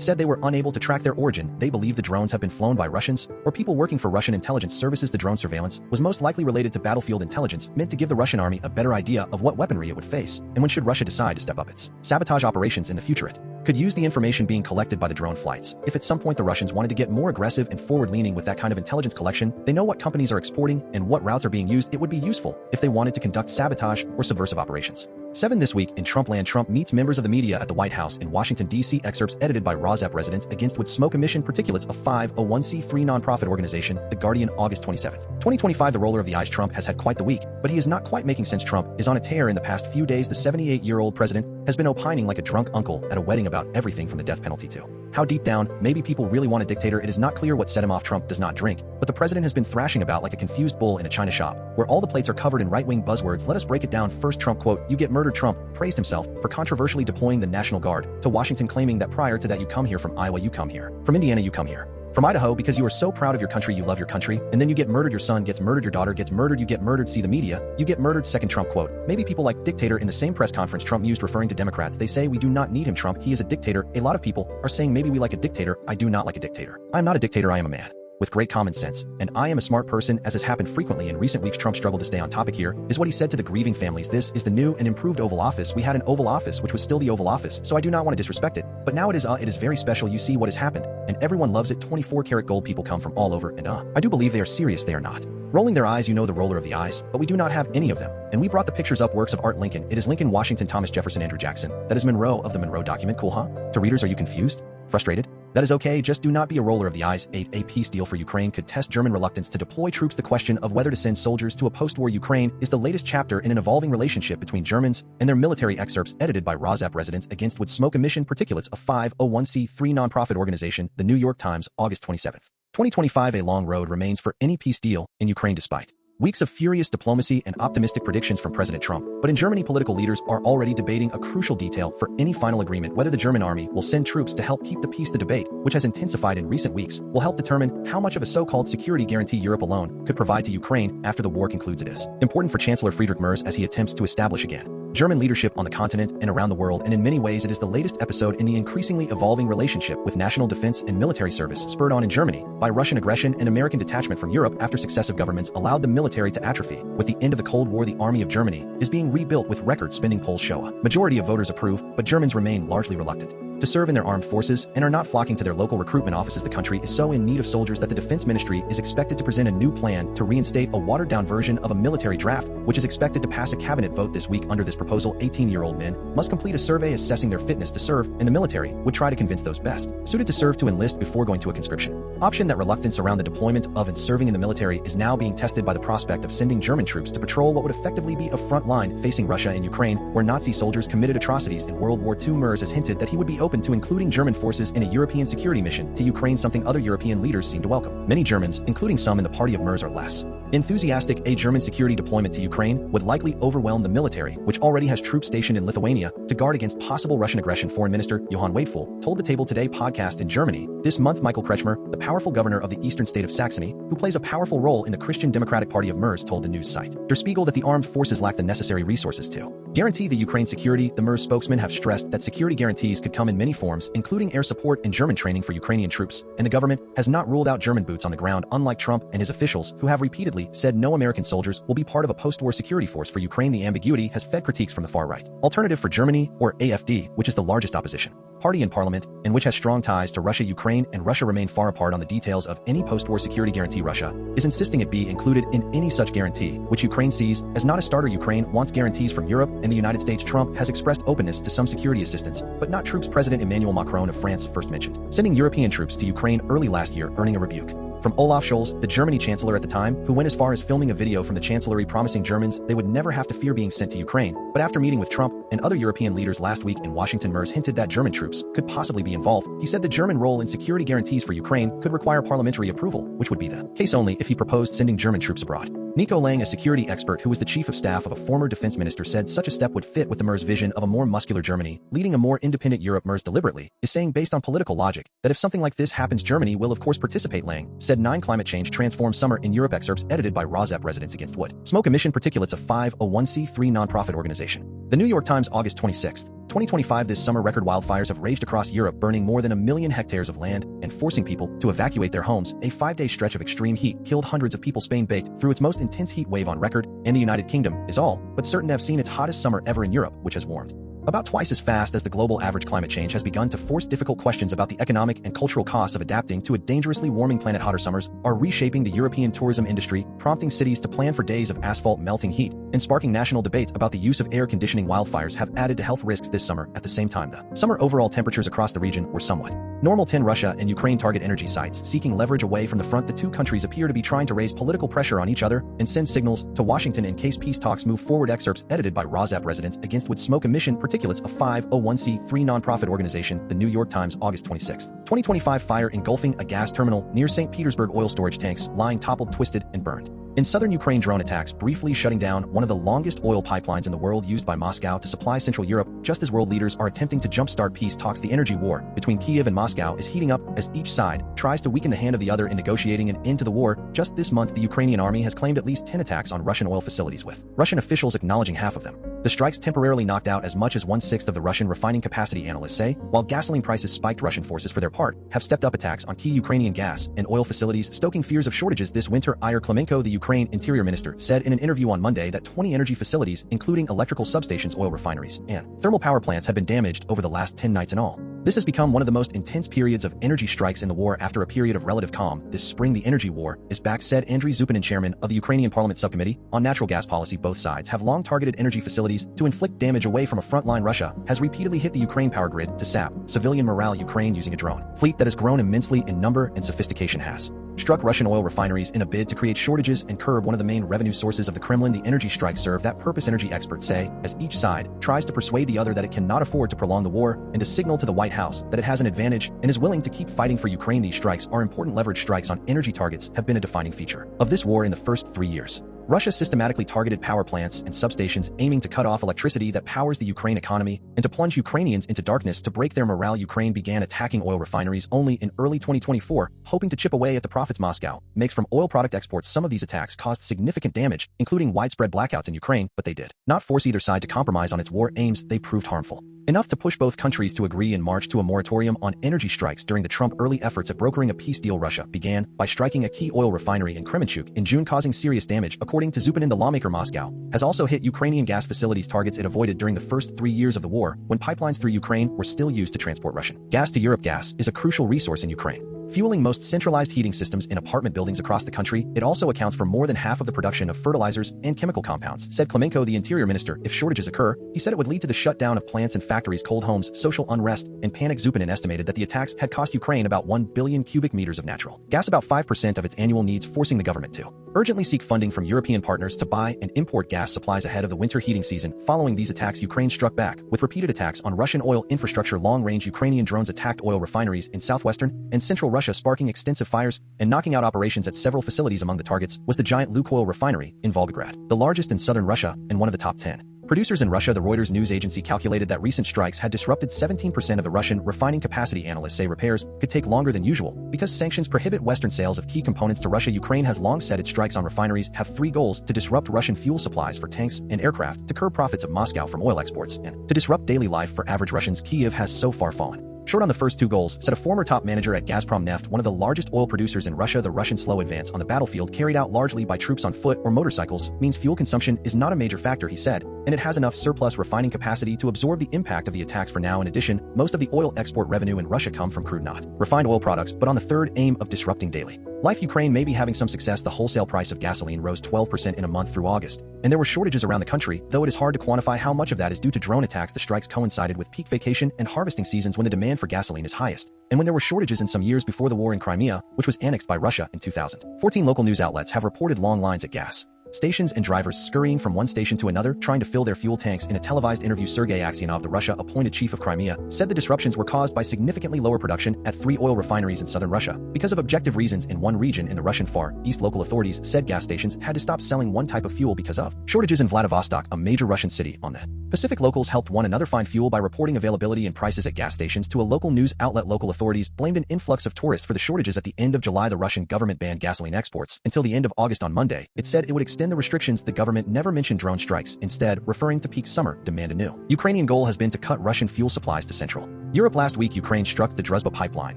A: said they were unable to track their origin. They believe the drones have been flown by Russians or people working for Russian intelligence services. The drone surveillance was most likely related to battlefield intelligence, meant to give the Russian army a better idea of what weaponry it would face, and when should Russia decide to step up its sabotage operations in the future. It could use the information being collected by the drone flights. If at some point the Russians wanted to get more aggressive and forward-leaning with that kind of intelligence collection, they know what companies are exporting and what routes are being used. It would be useful if they wanted to conduct sabotage or subversive operations. 7 This week in Trumpland. Trump meets members of the media at the White House in Washington, D.C. Excerpts edited by RAWSEP residents against with smoke emission particulates, a 501c3 nonprofit organization. The Guardian, August 27, 2025. The roller of the eyes. Trump has had quite the week, but he is not quite making sense. Trump is on a tear in the past few days. The 78-year-old president has been opining like a drunk uncle at a wedding about everything from the death penalty to how deep down maybe people really want a dictator. It is not clear what set him off. Trump does not drink, but the president has been thrashing about like a confused bull in a china shop, where all the plates are covered in right-wing buzzwords. Let us break it down. First, Trump, quote, "You get murdered." Trump praised himself for controversially deploying the National Guard to Washington, claiming that prior to that, you come here from Iowa, you come here from Indiana, you come here from Idaho because you are so proud of your country, you love your country, and then you get murdered. Your son gets murdered, your daughter gets murdered, you get murdered. See the media, you get murdered. Second, Trump, quote, "Maybe people like dictator." In the same press conference Trump used referring to Democrats, they say we do not need him. Trump, he is a dictator. A lot of people are saying maybe we like a dictator. I do not like a dictator. I am not a dictator. I am a man with great common sense, and I am a smart person, as has happened frequently in recent weeks. Trump struggled to stay on topic. Here is what he said to the grieving families. "This is the new and improved Oval Office. We had an Oval Office which was still the Oval Office, so I do not want to disrespect it, but now it is very special. You see what has happened, and everyone loves it. 24-karat gold. People come from all over, and I do believe they are serious. They are not rolling their eyes. You know, the roller of the eyes, but we do not have any of them." And we brought the pictures up. Works of art. Lincoln. It is Lincoln, Washington, Thomas Jefferson, Andrew Jackson. That is Monroe of the Monroe document. Cool, huh? To readers, are you confused? Frustrated? That is okay, just do not be a roller of the eyes. 8 A peace deal for Ukraine could test German reluctance to deploy troops. The question of whether to send soldiers to a post-war Ukraine is the latest chapter in an evolving relationship between Germans and their military. Excerpts edited by RAWSEP residents against with smoke emission particulates, a 501c3 nonprofit organization. The New York Times, August 27, 2025. A long road remains for any peace deal in Ukraine despite weeks of furious diplomacy and optimistic predictions from President Trump. But in Germany, political leaders are already debating a crucial detail for any final agreement: whether the German army will send troops to help keep the peace. The debate, which has intensified in recent weeks, will help determine how much of a so-called security guarantee Europe alone could provide to Ukraine after the war concludes. It is important for Chancellor Friedrich Merz as he attempts to establish again German leadership on the continent and around the world, and in many ways it is the latest episode in the increasingly evolving relationship with national defense and military service, spurred on in Germany by Russian aggression and American detachment from Europe after successive governments allowed the military to atrophy. With the end of the Cold War, the Army of Germany is being rebuilt with record spending. Polls show a majority of voters approve, but Germans remain largely reluctant to serve in their armed forces and are not flocking to their local recruitment offices. The country is so in need of soldiers that the Defense Ministry is expected to present a new plan to reinstate a watered-down version of a military draft, which is expected to pass a cabinet vote this week. Under this proposal, 18-year-old men must complete a survey assessing their fitness to serve, and the military would try to convince those best suited to serve to enlist before going to a conscription option. That reluctance around the deployment of and serving in the military is now being tested by the prospect of sending German troops to patrol what would effectively be a front line facing Russia and Ukraine, where Nazi soldiers committed atrocities in World War II. Merz has hinted that he would be open to including German forces in a European security mission to Ukraine, something other European leaders seem to welcome. Many Germans, including some in the party of Merz, are less enthusiastic. A German security deployment to Ukraine would likely overwhelm the military, which already has troops stationed in Lithuania to guard against possible Russian aggression. Foreign Minister Johann Waidful told the Table Today podcast in Germany this month. Michael Kretschmer, the powerful governor of the eastern state of Saxony, who plays a powerful role in the Christian Democratic Party of Merz, told the news site Der Spiegel that the armed forces lack the necessary resources to guarantee the Ukraine security. The Merz spokesman have stressed that security guarantees could come in many forms, including air support and German training for Ukrainian troops, and the government has not ruled out German boots on the ground, unlike Trump and his officials, who have repeatedly said no American soldiers will be part of a post-war security force for Ukraine. The ambiguity has fed critiques from the far right. Alternative for Germany, or AfD, which is the largest opposition party in parliament, and which has strong ties to Russia. Ukraine and Russia remain far apart on the details of any post-war security guarantee. Russia is insisting it be included in any such guarantee, which Ukraine sees as not a starter. Ukraine wants guarantees from Europe and the United States. Trump has expressed openness to some security assistance, but not troops. President Emmanuel Macron of France first mentioned sending European troops to Ukraine early last year, earning a rebuke from Olaf Scholz, the Germany chancellor at the time, who went as far as filming a video from the chancellery promising Germans they would never have to fear being sent to Ukraine. But after meeting with Trump and other European leaders last week in Washington, Merz hinted that German troops could possibly be involved. He said the German role in security guarantees for Ukraine could require parliamentary approval, which would be the case only if he proposed sending German troops abroad. Nico Lang, a security expert who was the chief of staff of a former defense minister, said such a step would fit with the Merz vision of a more muscular Germany, leading a more independent Europe. Merz deliberately is saying, based on political logic, that if something like this happens, Germany will of course participate. Lang said 9 Climate Change Transforms Summer in Europe, excerpts edited by RAWSEP Residents Against Wood Smoke Emission Particulates, a 501c3 nonprofit organization. The New York Times, August 26, 2025. This summer, record wildfires have raged across Europe, burning more than 1 million hectares of land and forcing people to evacuate their homes. A 5-day stretch of extreme heat killed hundreds of people. Spain, baked through its most intense heat wave on record, and the United Kingdom is all but certain to have seen its hottest summer ever in Europe, which has warmed about twice as fast as the global average. Climate change has begun to force difficult questions about the economic and cultural costs of adapting to a dangerously warming planet. Hotter summers are reshaping the European tourism industry, prompting cities to plan for days of asphalt melting heat and sparking national debates about the use of air conditioning. Wildfires have added to health risks this summer. At the same time, the summer overall temperatures across the region were somewhat normal. 10 Russia and Ukraine target energy sites, seeking leverage away from the front. The two countries appear to be trying to raise political pressure on each other and send signals to Washington in case peace talks move forward. Excerpts edited by RAWSEP Residents Against Wood Smoke Emission Particulates, a 501c3 nonprofit organization. The New York Times, August 26, 2025. Fire engulfing a gas terminal near St. Petersburg. Oil storage tanks lying toppled, twisted, and burned. In southern Ukraine, drone attacks briefly shutting down one of the longest oil pipelines in the world, used by Moscow to supply Central Europe, just as world leaders are attempting to jumpstart peace talks. The energy war between Kyiv and Moscow is heating up as each side tries to weaken the hand of the other in negotiating an end to the war. Just this month, the Ukrainian army has claimed at least 10 attacks on Russian oil facilities, with Russian officials acknowledging half of them. The strikes temporarily knocked out as much as 1/6 of the Russian refining capacity, analysts say, while gasoline prices spiked. Russian forces, for their part, have stepped up attacks on key Ukrainian gas and oil facilities, stoking fears of shortages this winter. Igor Klemenko, the Ukraine Interior Minister, said in an interview on Monday that 20 energy facilities, including electrical substations, oil refineries, and thermal power plants, have been damaged over the last 10 nights in all. This has become one of the most intense periods of energy strikes in the war after a period of relative calm. This spring, the energy war is back, said Andriy Zupinin, chairman of the Ukrainian Parliament Subcommittee on Natural Gas Policy. Both sides have long targeted energy facilities to inflict damage away from a front line. Russia has repeatedly hit the Ukraine power grid to sap civilian morale. Ukraine, using a drone fleet that has grown immensely in number and sophistication, has struck Russian oil refineries in a bid to create shortages and curb one of the main revenue sources of the Kremlin. The energy strikes serve that purpose, energy experts say, as each side tries to persuade the other that it cannot afford to prolong the war and to signal to the White House that it has an advantage and is willing to keep fighting for Ukraine. These strikes are important. Leverage strikes on energy targets have been a defining feature of this war in the first 3 years. Russia systematically targeted power plants and substations, aiming to cut off electricity that powers the Ukraine economy and to plunge Ukrainians into darkness to break their morale. Ukraine began attacking oil refineries only in early 2024, hoping to chip away at the profits Moscow makes from oil product exports. Some of these attacks caused significant damage, including widespread blackouts in Ukraine, but they did not force either side to compromise on its war aims. They proved harmful enough to push both countries to agree in March to a moratorium on energy strikes during the Trump early efforts at brokering a peace deal. Russia began by striking a key oil refinery in Kremenchuk in June, causing serious damage. According to Zupinin, the lawmaker, Moscow has also hit Ukrainian gas facilities, targets it avoided during the first 3 years of the war, when pipelines through Ukraine were still used to transport Russian gas to Europe. Gas is a crucial resource in Ukraine, fueling most centralized heating systems in apartment buildings across the country. It also accounts for more than half of the production of fertilizers and chemical compounds, said Klemenko, the Interior Minister. If shortages occur, he said it would lead to the shutdown of plants and factories, cold homes, social unrest, and panic. Zupinin estimated that the attacks had cost Ukraine about 1 billion cubic meters of natural gas, about 5% of its annual needs, forcing the government to urgently seek funding from European partners to buy and import gas supplies ahead of the winter heating season. Following these attacks, Ukraine struck back with repeated attacks on Russian oil infrastructure. Long-range Ukrainian drones attacked oil refineries in southwestern and central Russia, sparking extensive fires and knocking out operations at several facilities. Among the targets was the giant Lukoil refinery in Volgograd, the largest in southern Russia and one of the top 10 producers in Russia. The Reuters news agency calculated that recent strikes had disrupted 17% of the Russian refining capacity. Analysts say repairs could take longer than usual because sanctions prohibit Western sales of key components to Russia. Ukraine has long said its strikes on refineries have 3 goals: to disrupt Russian fuel supplies for tanks and aircraft, to curb profits of Moscow from oil exports, and to disrupt daily life for average Russians. Kyiv has so far fallen Short on the first 2 goals, said a former top manager at Gazprom Neft, one of the largest oil producers in Russia. The Russian slow advance on the battlefield, carried out largely by troops on foot or motorcycles, means fuel consumption is not a major factor, he said, and it has enough surplus refining capacity to absorb the impact of the attacks for now. In addition, most of the oil export revenue in Russia come from crude, not refined oil products, but on the third aim of disrupting daily life. Ukraine may be having some success. The wholesale price of gasoline rose 12% in a month through August, and there were shortages around the country, though it is hard to quantify how much of that is due to drone attacks. The strikes coincided with peak vacation and harvesting seasons when the demand for gasoline is highest, and when there were shortages in some years before the war in Crimea, which was annexed by Russia in 2014. Local news outlets have reported long lines at gas stations and drivers scurrying from one station to another trying to fill their fuel tanks. In a televised interview, Sergei Aksionov, the Russia-appointed chief of Crimea, said the disruptions were caused by significantly lower production at 3 oil refineries in southern Russia because of objective reasons in one region in the Russian Far East. Local authorities said gas stations had to stop selling one type of fuel because of shortages in Vladivostok, a major Russian city on the Pacific. Locals helped one another find fuel by reporting availability and prices at gas stations to a local news outlet. Local authorities blamed an influx of tourists for the shortages at the end of July. The Russian government banned gasoline exports until the end of August. On Monday, it said it would extend the restrictions. The government never mentioned drone strikes, instead referring to peak summer demand. A new Ukrainian goal has been to cut Russian fuel supplies to Central Europe. Last week, Ukraine struck the Druzhba pipeline,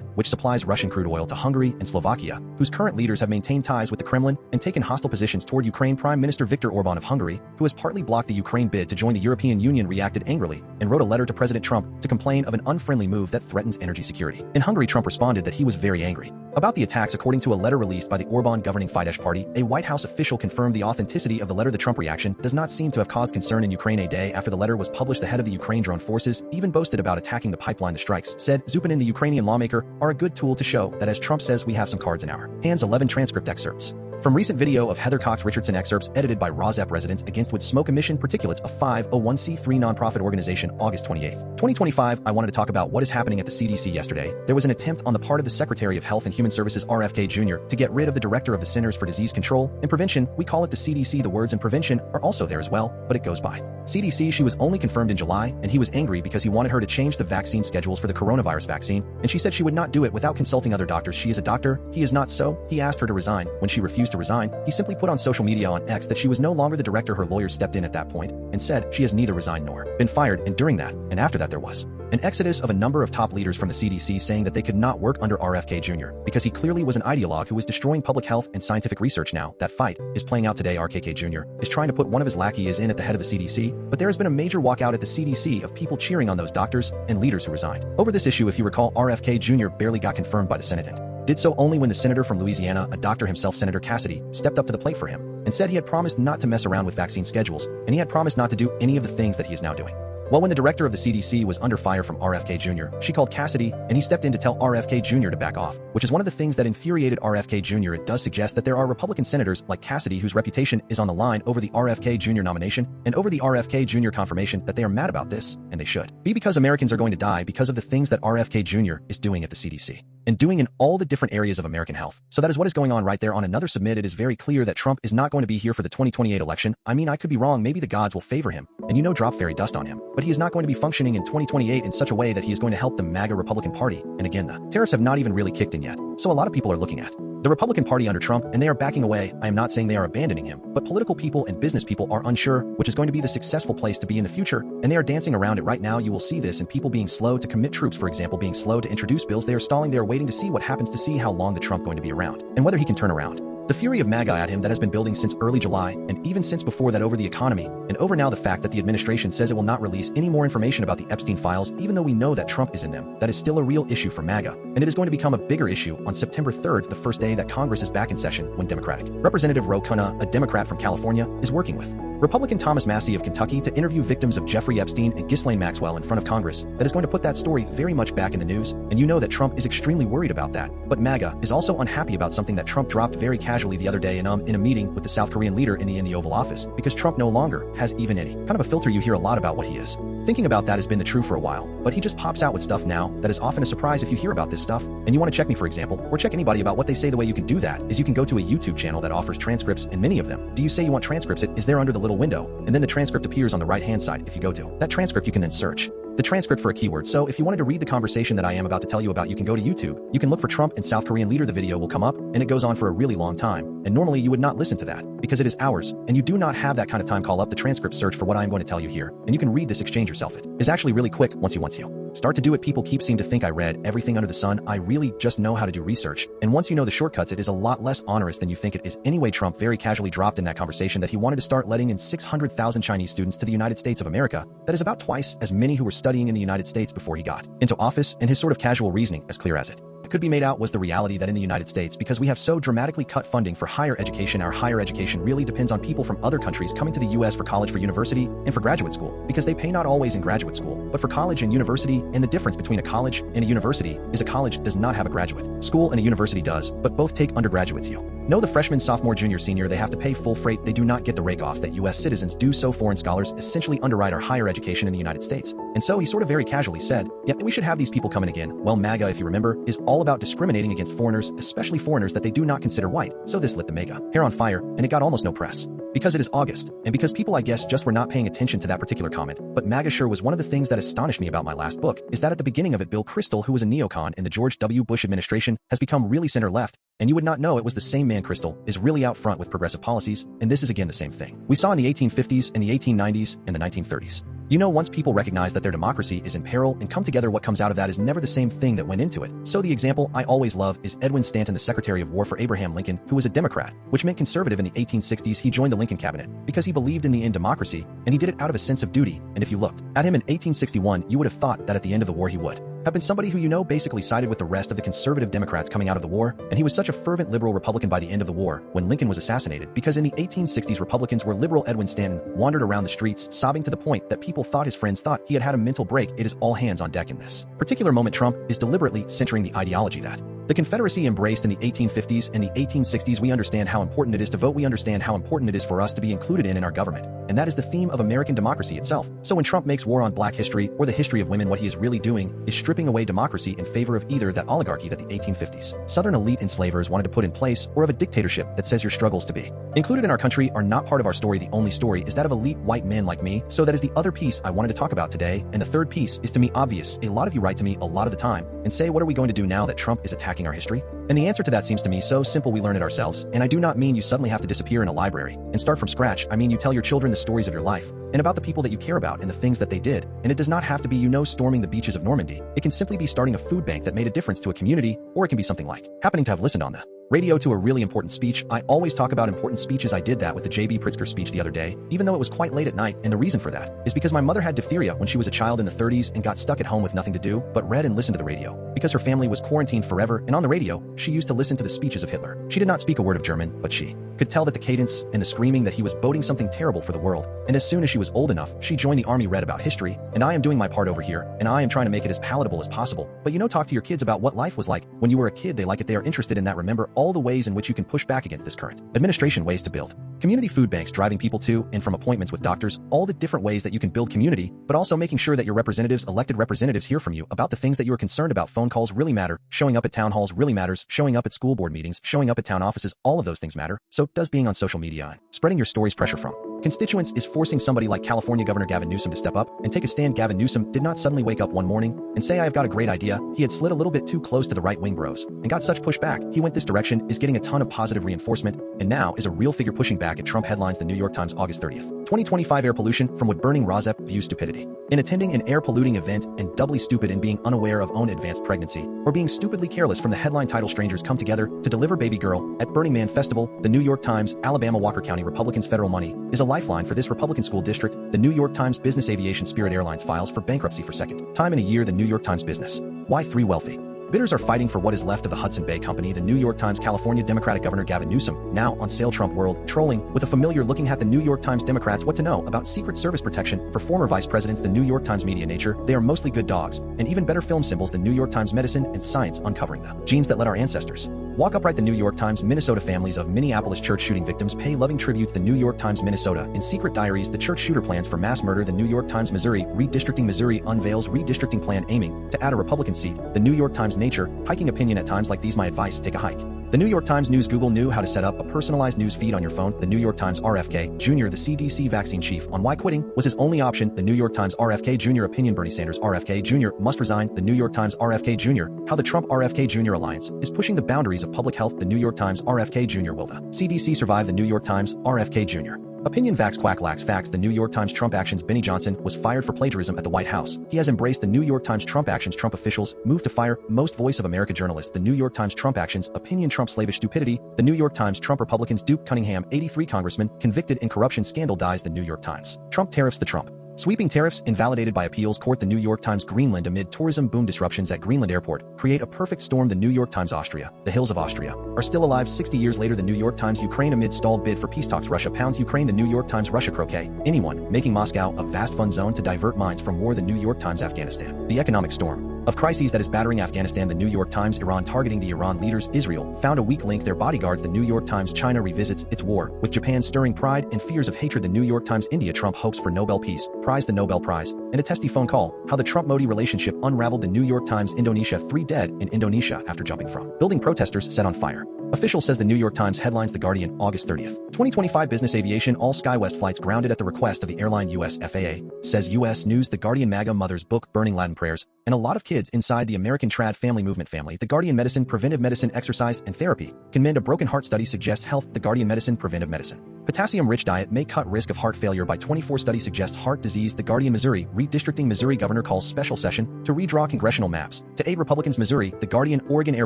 A: which supplies Russian crude oil to Hungary and Slovakia, whose current leaders have maintained ties with the Kremlin and taken hostile positions toward Ukraine. Prime Minister Viktor Orban of Hungary, who has partly blocked the Ukraine bid to join the European Union, reacted angrily and wrote a letter to President Trump to complain of an unfriendly move that threatens energy security. In Hungary, Trump responded that he was very angry about the attacks. According to a letter released by the Orban governing Fidesz party, a White House official confirmed the authenticity of the letter. The Trump reaction does not seem to have caused concern in Ukraine. A day after the letter was published, the head of the Ukraine drone forces even boasted about attacking the pipeline. The strikes, said Zupinin, the Ukrainian lawmaker, are a good tool to show that, as Trump says, we have some cards in our hands. 11 transcript excerpts from recent video of Heather Cox Richardson, excerpts edited by RAWSEP Residents Against Wood Smoke Emission Particulates, a 501c3 nonprofit organization. August 28, 2025. I wanted to talk about what is happening at the CDC. Yesterday, there was an attempt on the part of the Secretary of Health and Human Services, RFK Junior, to get rid of the director of the Centers for Disease Control and Prevention. We call it the CDC. The words and prevention are also there as well, but it goes by CDC. She was only confirmed in July, and he was angry because he wanted her to change the vaccine schedules for the coronavirus vaccine, and she said she would not do it without consulting other doctors. She is a doctor, he is not, so he asked her to resign. When she refused to resign, he simply put on social media on X that she was no longer the director. Her lawyers stepped in at that point and said she has neither resigned nor been fired, and during that and after that there was an exodus of a number of top leaders from the CDC saying that they could not work under RFK Jr. because he clearly was an ideologue who was destroying public health and scientific research. Now, that fight is playing out today. RFK Jr. is trying to put one of his lackeys in at the head of the CDC, but there has been a major walkout at the CDC of people cheering on those doctors and leaders who resigned over this issue. If you recall, RFK Jr. barely got confirmed by the Senate and did so only when the senator from Louisiana, a doctor himself, Senator Cassidy, stepped up to the plate for him and said he had promised not to mess around with vaccine schedules, and he had promised not to do any of the things that he is now doing. Well, when the director of the CDC was under fire from RFK Jr., she called Cassidy, and he stepped in to tell RFK Jr. to back off, which is one of the things that infuriated RFK Jr. It does suggest that there are Republican senators like Cassidy whose reputation is on the line over the RFK Jr. nomination and over the RFK Jr. confirmation that they are mad about this, and they should be, because Americans are going to die because of the things that RFK Jr. is doing at the CDC and doing in all the different areas of American health. So that is what is going on right there. On another submit, it is very clear that Trump is not going to be here for the 2028 election. I mean, I could be wrong. Maybe the gods will favor him and drop fairy dust on him, but he is not going to be functioning in 2028 in such a way that he is going to help the MAGA Republican Party. And again, the tariffs have not even really kicked in yet, so a lot of people are looking at the Republican Party under Trump, and they are backing away. I am not saying they are abandoning him, but political people and business people are unsure which is going to be the successful place to be in the future, and they are dancing around it right now. You will see this in people being slow to commit troops, for example, being slow to introduce bills. They are stalling. They are waiting to see what happens, to see how long the Trump going to be around and whether he can turn around the fury of MAGA at him that has been building since early July, and even since before that, over the economy, and over now the fact that the administration says it will not release any more information about the Epstein files, even though we know that Trump is in them. That is still a real issue for MAGA, and it is going to become a bigger issue on September 3rd, the first day that Congress is back in session, when Democratic Representative Ro Khanna, a Democrat from California, is working with Republican Thomas Massie of Kentucky to interview victims of Jeffrey Epstein and Ghislaine Maxwell in front of Congress. That is going to put that story very much back in the news, and you know that Trump is extremely worried about that. But MAGA is also unhappy about something that Trump dropped very casually the other day in a meeting with the South Korean leader in the Oval Office, because Trump no longer has even any kind of a filter. You hear a lot about what he is thinking about. That has been the truth for a while, but he just pops out with stuff now that is often a surprise if you hear about this stuff and you want to check me, for example, or check anybody about what they say. The way you can do that is you can go to a YouTube channel that offers transcripts, and many of them, do you say you want transcripts, it is there under the little window, and then the transcript appears on the right hand side. If you go to that transcript, you can then search the transcript for a keyword. So if you wanted to read the conversation that I am about to tell you about, you can go to YouTube, you can look for Trump and South Korean leader, the video will come up, and it goes on for a really long time, and normally you would not listen to that because it is hours, and you do not have that kind of time. Call up the transcript, search for what I am going to tell you here, and you can read this, exchange yourself. It is actually really quick once you want to. Start to do it. People seem to think I read everything under the sun. I really just know how to do research. And once you know the shortcuts, it is a lot less onerous than you think it is. Anyway, Trump very casually dropped in that conversation that he wanted to start letting in 600,000 Chinese students to the United States of America. That is about twice as many who were studying in the United States before he got into office, and his sort of casual reasoning, as clear as it could be made out, was the reality that in the United States, because we have so dramatically cut funding for higher education, our higher education really depends on people from other countries coming to the US for college, for university, and for graduate school, because they pay not always in graduate school, but for college and university. And the difference between a college and a university is a college does not have a graduate school and a university does, but both take undergraduates. You know, the freshman, sophomore, junior, senior, they have to pay full freight. They do not get the rake-off that US citizens do, so foreign scholars essentially underwrite our higher education in the United States. And so he sort of very casually said, yeah, we should have these people coming again. Well, MAGA, if you remember, is all about discriminating against foreigners, especially foreigners that they do not consider white. So this lit the MAGA hair on fire, and it got almost no press. Because it is August, and because people, I guess, just were not paying attention to that particular comment. But MAGA sure was one of the things that astonished me about my last book, is that at the beginning of it, Bill Kristol, who was a neocon in the George W. Bush administration, has become really center-left, and you would not know it was the same man. Kristol is really out front with progressive policies, and this is again the same thing we saw in the 1850s and the 1890s and the 1930s. You know, once people recognize that their democracy is in peril and come together, what comes out of that is never the same thing that went into it. So the example I always love is Edwin Stanton, the Secretary of War for Abraham Lincoln, who was a Democrat, which meant conservative in the 1860s. He joined the Lincoln cabinet because he believed in the end democracy, and he did it out of a sense of duty. And if you looked at him in 1861, you would have thought that at the end of the war he would have been somebody who, you know, basically sided with the rest of the conservative Democrats coming out of the war, and he was such a fervent liberal Republican by the end of the war when Lincoln was assassinated, because in the 1860s Republicans were liberal. Edwin Stanton wandered around the streets sobbing to the point that people thought his friends thought he had had a mental break. It is all hands on deck in this particular moment. Trump is deliberately centering the ideology that the Confederacy embraced in the 1850s and the 1860s. We understand how important it is to vote. We understand how important it is for us to be included in our government. And that is the theme of American democracy itself. So when Trump makes war on black history or the history of women, what he is really doing is stripping away democracy in favor of either that oligarchy that the 1850s Southern elite enslavers wanted to put in place, or of a dictatorship that says your struggles to be included in our country are not part of our story. The only story is that of elite white men like me. So that is the other piece I wanted to talk about today. And the third piece is, to me, obvious. A lot of you write to me a lot of the time and say, what are we going to do now that Trump is attacking our history? And the answer to that seems to me so simple: we learn it ourselves. And I do not mean you suddenly have to disappear in a library and start from scratch. I mean you tell your children the stories of your life and about the people that you care about and the things that they did. And it does not have to be, you know, storming the beaches of Normandy. It can simply be starting a food bank that made a difference to a community, or it can be something like happening to have listened on the radio to a really important speech. I always talk about important speeches. I did that with the J.B. Pritzker speech the other day, even though it was quite late at night. And the reason for that is because my mother had diphtheria when she was a child in the 30s and got stuck at home with nothing to do but read and listen to the radio, because her family was quarantined forever. And on the radio, she used to listen to the speeches of Hitler. She did not speak a word of German, but she could tell that the cadence and the screaming that he was boding something terrible for the world. And as soon as she was old enough, she joined the army, read about history, and I am doing my part over here, and I am trying to make it as palatable as possible. But you know, talk to your kids about what life was like when you were a kid. They like it. They are interested in that. Remember all the ways in which you can push back against this current administration, ways to build community food banks, driving people to and from appointments with doctors, all the different ways that you can build community, but also making sure that your representatives, elected representatives, hear from you about the things that you are concerned about. Phone calls really matter. Showing up at town halls really matters. Showing up at school board meetings, showing up at town offices, all of those things matter. So does being on social media and spreading your stories. Pressure from constituents is forcing somebody like California Governor Gavin Newsom to step up and take a stand. Gavin Newsom did not suddenly wake up one morning and say, I have got a great idea. He had slid a little bit too close to the right-wing bros and got such pushback. He went this direction, is getting a ton of positive reinforcement, and now is a real figure pushing back at Trump. Headlines The New York Times, August 30th. 2025 air pollution from wood-burning RAWSEP View stupidity. In attending an air-polluting event and doubly stupid in being unaware of own advanced pregnancy, or being stupidly careless. From the headline title, Strangers Come Together to Deliver Baby Girl at Burning Man Festival. The New York Times, Alabama. Walker County Republicans' federal money is a lifeline for this Republican school district. The New York Times Business. Aviation Spirit Airlines files for bankruptcy for second time in a year. The New York Times Business. Why 3 wealthy bidders are fighting for what is left of the Hudson Bay Company. The New York Times. California Democratic Governor Gavin Newsom now on sale. Trump world trolling with a familiar looking hat. The New York Times. Democrats what to know about Secret Service protection for former vice presidents. The New York Times. Media. Nature, they are mostly good dogs and even better film symbols. The New York Times. Medicine and science uncovering the genes that let our ancestors walk upright. The New York Times. Minnesota families of Minneapolis church shooting victims pay loving tributes. The New York Times. Minnesota in secret diaries. The church shooter plans for mass murder. The New York Times. Missouri redistricting. Missouri unveils redistricting plan aiming to add a Republican seat. The New York Times. Nature, hiking opinion at times like these. My advice: take a hike. The New York Times. News. Google knew how to set up a personalized news feed on your phone. The New York Times. RFK Junior, the CDC vaccine chief, on why quitting was his only option. The New York Times. RFK Junior opinion. Bernie Sanders. RFK Jr. must resign. The New York Times. RFK Jr. how the Trump RFK Jr. alliance is pushing the boundaries of public health. The New York Times. RFK Jr. will the CDC survive? The New York Times. RFK Jr. Opinion Vax Quack Lax Facts. The New York Times Trump Actions. Benny Johnson was fired for plagiarism at the White House. He has embraced the New York Times Trump Actions. Trump officials move to fire most Voice of America journalists. The New York Times Trump Actions. Opinion Trump slavish stupidity. The New York Times Trump Republicans. Duke Cunningham, 83 congressman, convicted in corruption scandal dies. The New York Times. Trump tariffs. The Trump sweeping tariffs invalidated by appeals court. The New York Times. Greenland amid tourism boom. Disruptions at Greenland airport create a perfect storm. The New York Times. Austria. The hills of Austria are still alive 60 years later. The New York Times. Ukraine amid stalled bid for peace talks. Russia pounds Ukraine. The New York Times. Russia croquet anyone making Moscow a vast fun zone to divert minds from war. The New York Times. Afghanistan. The economic storm of crises that is battering Afghanistan. The New York Times. Iran targeting the Iran leaders. Israel found a weak link. Their bodyguards. The New York Times. China revisits its war with Japan, stirring pride and fears of hatred. The New York Times. India. Trump hopes for Nobel Peace Prize. The Nobel Prize and a testy phone call. How the Trump-Modi relationship unraveled. The New York Times. Indonesia. 3 dead in Indonesia after jumping from building. Protesters set on fire. Official says. The New York Times. Headlines. The Guardian. August 30th. 2025. Business aviation. All SkyWest flights grounded at the request of the airline. US FAA says. US News. The Guardian. MAGA mother's book burning Latin prayers and a lot of kids inside the American trad family movement family. The Guardian. Medicine. Preventive medicine. Exercise and therapy can mend a broken heart. Study suggests health. The Guardian. Medicine. Preventive medicine. Potassium-rich diet may cut risk of heart failure by 24. Study suggests heart disease. The Guardian. Missouri. Redistricting. Missouri governor calls special session to redraw congressional maps to aid Republicans. Missouri. The Guardian. Oregon air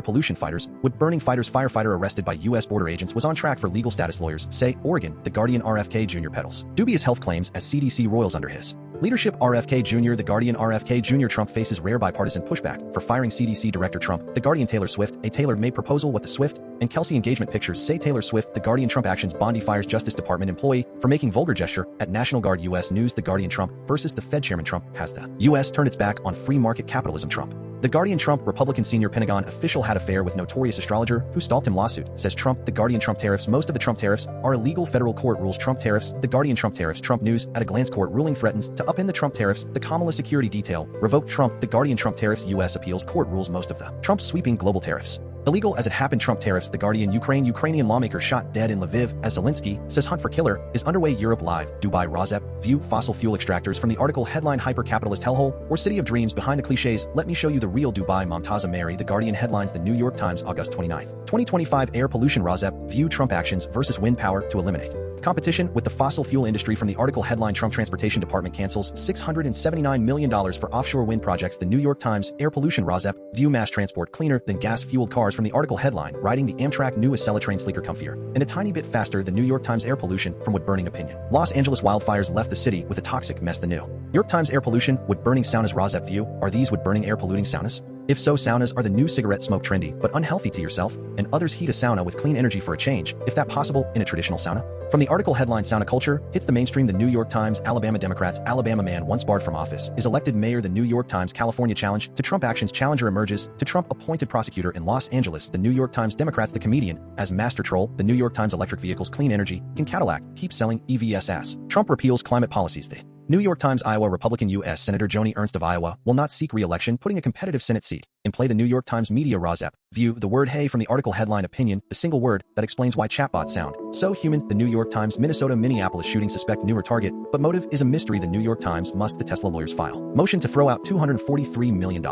A: pollution fighters. Wood-burning fighters. Firefighter arrested by U.S. border agents was on track for legal status. Lawyers say. Oregon. The Guardian. RFK Junior peddles dubious health claims as CDC roils under his leadership. RFK Junior. The Guardian. RFK Junior. Trump faces rare bipartisan pushback for firing CDC Director. Trump. The Guardian. Taylor Swift. A tailor-made proposal. What the Swift and Kelsey engagement pictures say. Taylor Swift. The Guardian. Trump actions. Bondi fires Justice Department employee for making vulgar gesture at National Guard. U.S. News. The Guardian. Trump versus the Fed chairman. Trump has the U.S. turned its back on free market capitalism. Trump. The Guardian. Trump Republican senior Pentagon official had affair with notorious astrologer who stalked him. Lawsuit says. Trump. The Guardian. Trump tariffs. Most of the Trump tariffs are illegal. Federal court rules. Trump tariffs. The Guardian. Trump tariffs. Trump News. At a glance. Court ruling threatens to upend the Trump tariffs. The Kamala security detail revoked. Trump. The Guardian. Trump tariffs. U.S. appeals court rules most of the Trump sweeping global tariffs illegal as it happened. Trump tariffs. The Guardian. Ukrainian lawmaker shot dead in Lviv as Zelensky says hunt for killer is underway. Europe live. Dubai. RAWSEP View fossil fuel extractors from the article. Headline. Hyper-capitalist hellhole or city of dreams behind the cliches. Let me show you the real Dubai. Momtaza Mary. The Guardian. Headlines. The New York Times. August 29th. 2025. Air pollution. RAWSEP View Trump actions versus wind power to eliminate competition with the fossil fuel industry. From the article. Headline. Trump Transportation Department cancels $679 million for offshore wind projects. The New York Times. Air pollution. RAWSEP View mass transport cleaner than gas-fueled cars. From the article. Headline. Riding the Amtrak new Acela train sleeker, comfier, and a tiny bit faster. The New York Times. Air pollution from wood-burning. Opinion. Los Angeles wildfires left the city with a toxic mess. The New York Times. Air pollution. Wood-burning saunas. RAWSEP View. Are these wood-burning air-polluting saunas? If so, saunas are the new cigarette smoke, trendy but unhealthy to yourself and others. Heat a sauna with clean energy for a change, if that possible, in a traditional sauna. From the article. Headline. Sauna culture hits the mainstream. The New York Times. Alabama Democrats. Alabama man once barred from office is elected mayor. The New York Times. California challenge to Trump actions. Challenger emerges to Trump appointed prosecutor in Los Angeles. The New York Times. Democrats. The comedian as master troll. The New York Times. Electric vehicles. Clean energy can Cadillac keep selling EVs ass. Trump repeals climate policies. The New York Times. Iowa Republican U.S. Senator Joni Ernst of Iowa will not seek re-election, putting a competitive Senate seat in play. The New York Times. Media. RAWSEP View. The word hey. From the article. Headline. Opinion. The single word that explains why chatbots sound so human. The New York Times. Minnesota-Minneapolis shooting suspect newer target, but motive is a mystery. The New York Times. Must the Tesla lawyers file motion to throw out $243 million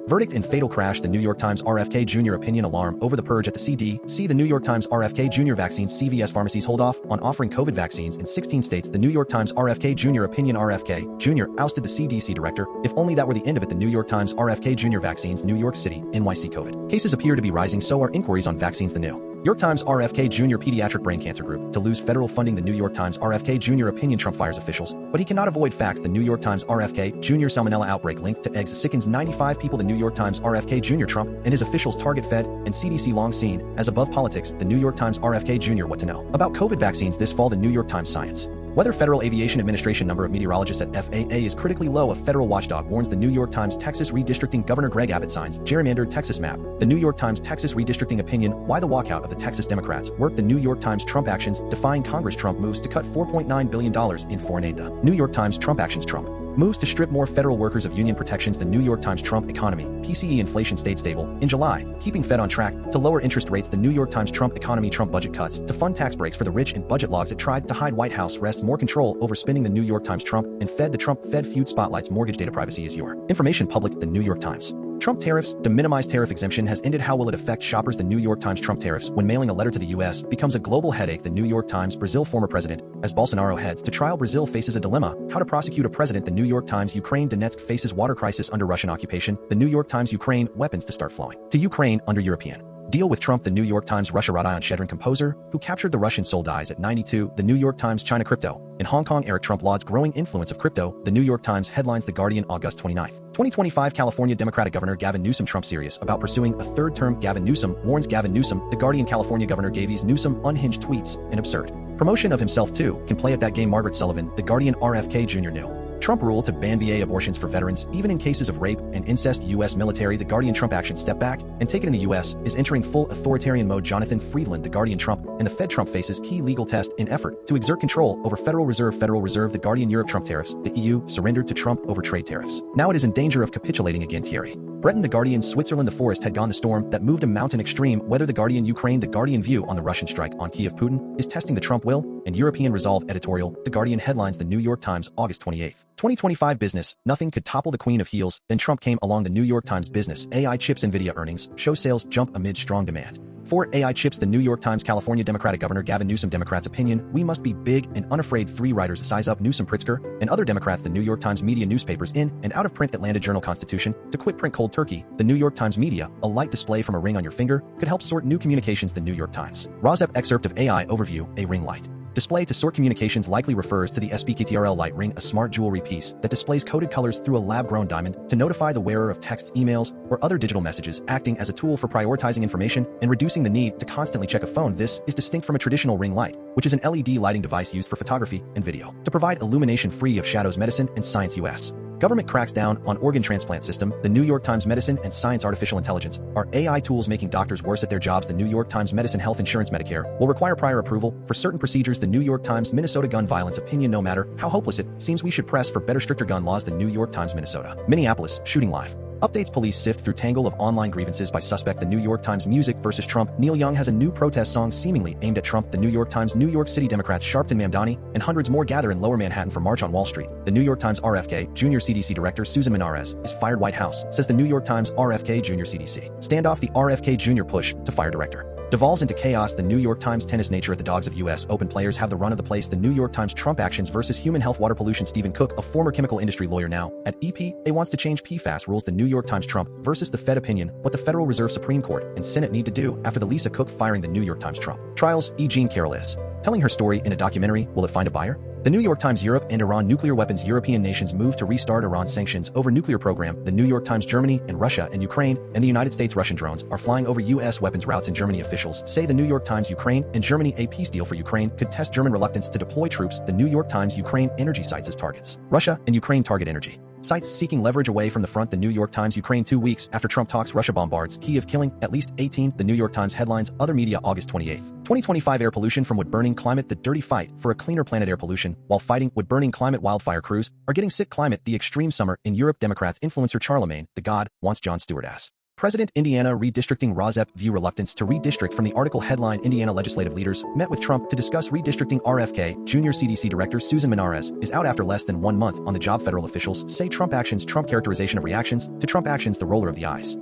A: verdict in fatal crash. The New York Times. RFK Jr. opinion alarm over the purge at the CDC. The New York Times. RFK Jr. vaccines. CVS pharmacies hold off on offering COVID vaccines in 16 states. The New York Times. RFK Jr. opinion. RFK Jr. ousted the CDC director. If only that were the end of it. The New York Times. RFK Jr. vaccines. New York City. NYC COVID cases appear to be rising, so are inquiries on vaccines. The New York Times. RFK Jr. pediatric brain cancer group to lose federal funding. The New York Times. RFK Jr. opinion. Trump fires officials, but he cannot avoid facts. The New York Times. RFK Jr. salmonella outbreak linked to eggs sickens 95 people. The New York Times. RFK Jr. Trump and his officials target Fed and CDC long seen as above politics. The New York Times. RFK Jr. what to know about COVID vaccines this fall. The New York Times. Science. Whether Federal Aviation Administration number of meteorologists at FAA is critically low. A federal watchdog warns. The New York Times. Texas redistricting. Governor Greg Abbott signs gerrymandered Texas map. The New York Times. Texas redistricting opinion. Why the walkout of the Texas Democrats work. The New York Times. Trump actions defying Congress. Trump moves to cut $4.9 billion in foreign aid. The New York Times. Trump actions. Trump moves to strip more federal workers of union protections. The New York Times. Trump economy. PCE inflation stayed stable in July, keeping Fed on track to lower interest rates. The New York Times. Trump economy. Trump budget cuts to fund tax breaks for the rich and budget logs that tried to hide White House rests more control over spending. The New York Times. Trump and Fed. The Trump Fed feud spotlights mortgage data. Privacy is your information public. The New York Times. Trump tariffs. To minimize tariff exemption has ended. How will it affect shoppers? The New York Times. Trump tariffs when mailing a letter to the U.S. becomes a global headache. The New York Times. Brazil former president, as Bolsonaro heads to trial. Brazil faces a dilemma: how to prosecute a president. The New York Times. Ukraine. Donetsk faces water crisis under Russian occupation. The New York Times. Ukraine. Weapons to start flowing to Ukraine under European deal with Trump. The New York Times. Russia. Rodion Shedrin, composer who captured the Russian soul, dies at 92. The New York Times. China. Crypto. In Hong Kong, Eric Trump lauds growing influence of crypto. The New York Times. Headlines. The Guardian. August 29, 2025. California Democratic Governor Gavin Newsom. Trump serious about pursuing a third term. Gavin Newsom warns. Gavin Newsom. The Guardian. California Governor Gavin Newsom unhinged tweets and absurd promotion of himself too can play at that game. Margaret Sullivan. The Guardian. RFK Junior knew Trump rule to ban VA abortions for veterans, even in cases of rape and incest. U.S. military. The Guardian. Trump action step back and taken in the U.S. is entering full authoritarian mode. Jonathan Friedland. The Guardian. Trump and the Fed. Trump faces key legal test in effort to exert control over Federal Reserve. Federal Reserve. The Guardian. Europe. Trump tariffs. The EU surrendered to Trump over trade tariffs. Now it is in danger of capitulating again. Thierry Breton. The Guardian. Switzerland. The forest had gone. The storm that moved a mountain. Extreme weather. The Guardian. Ukraine. The Guardian. View on the Russian strike on Kiev. Putin is testing the Trump will and European resolve. Editorial. The Guardian. Headlines. The New York Times. August 28, 2025. Business. Nothing could topple the Queen of Heels. Then Trump came along. The New York Times. Business. AI chips. Nvidia earnings show sales jump amid strong demand for AI chips. The New York Times. California Democratic Governor Gavin Newsom. Democrats' opinion: we must be big and unafraid. 3 writers size up. Newsom, Pritzker, and other Democrats. The New York Times. Media. Newspapers in and out of print. Atlanta Journal. Constitution to quit print cold turkey. The New York Times. Media. A light display from a ring on your finger could help sort new communications. The New York Times. RAWSEP excerpt of AI overview. A ring light display to sort communications likely refers to the SPKTRL light ring, a smart jewelry piece that displays coded colors through a lab-grown diamond to notify the wearer of texts, emails, or other digital messages, acting as a tool for prioritizing information and reducing the need to constantly check a phone. This is distinct from a traditional ring light, which is an LED lighting device used for photography and video to provide illumination free of shadows. Medicine and Science. U.S. government cracks down on organ transplant system. The New York Times. Medicine and Science. Artificial intelligence are AI tools making doctors worse at their jobs. The New York Times. Medicine. Health insurance. Medicare will require prior approval for certain procedures. The New York Times. Minnesota gun violence opinion: no matter how hopeless it seems, we should press for better, stricter gun laws. The New York Times. Minnesota. Minneapolis shooting live updates. Police sift through tangle of online grievances by suspect. The New York Times. Music versus Trump. Neil Young has a new protest song seemingly aimed at Trump. The New York Times. New York City Democrats Sharpton Mamdani and hundreds more gather in Lower Manhattan for March on Wall Street. The New York Times. RFK Junior. CDC Director Susan Monarez is fired. White House says. The New York Times. RFK Junior. CDC standoff. The RFK Junior push to fire director devolves into chaos. The New York Times. Tennis. Nature of the dogs of U.S. Open players have the run of the place. The New York Times. Trump actions versus human health. Water pollution. Stephen Cook, a former chemical industry lawyer now at EPA, wants to change PFAS rules. The New York Times. Trump versus the Fed opinion: what the Federal Reserve, Supreme Court, and Senate need to do after the Lisa Cook firing. The New York Times. Trump trials. Jean Carroll is telling her story in a documentary. Will it find a buyer? The New York Times. Europe and Iran. Nuclear weapons. European nations move to restart Iran's sanctions over nuclear program. The New York Times. Germany and Russia and Ukraine and the United States. Russian drones are flying over U.S. weapons routes in Germany. Officials say. The New York Times. Ukraine and Germany. A peace deal for Ukraine could test German reluctance to deploy troops. The New York Times. Ukraine energy sites as targets. Russia and Ukraine target energy sites seeking leverage away from the front. The New York Times. Ukraine 2 weeks after Trump talks. Russia bombards Kiev, killing at least 18. The New York Times. Headlines. Other media. August 28, 2025. Air pollution from wood-burning climate. The dirty fight for a cleaner planet. Air pollution while fighting wood-burning climate. Wildfire crews are getting sick. Climate. The extreme summer in Europe. Democrats. Influencer Charlemagne the God wants Jon Stewart as President. Indiana redistricting. RAWSEP View reluctance to redistrict from the article. Headline. Indiana legislative leaders met with Trump to discuss redistricting. RFK Junior. CDC Director Susan Monarez is out after less than 1 month on the job. Federal officials say Trump actions. Trump characterization of reactions to Trump actions: the roller of the eyes.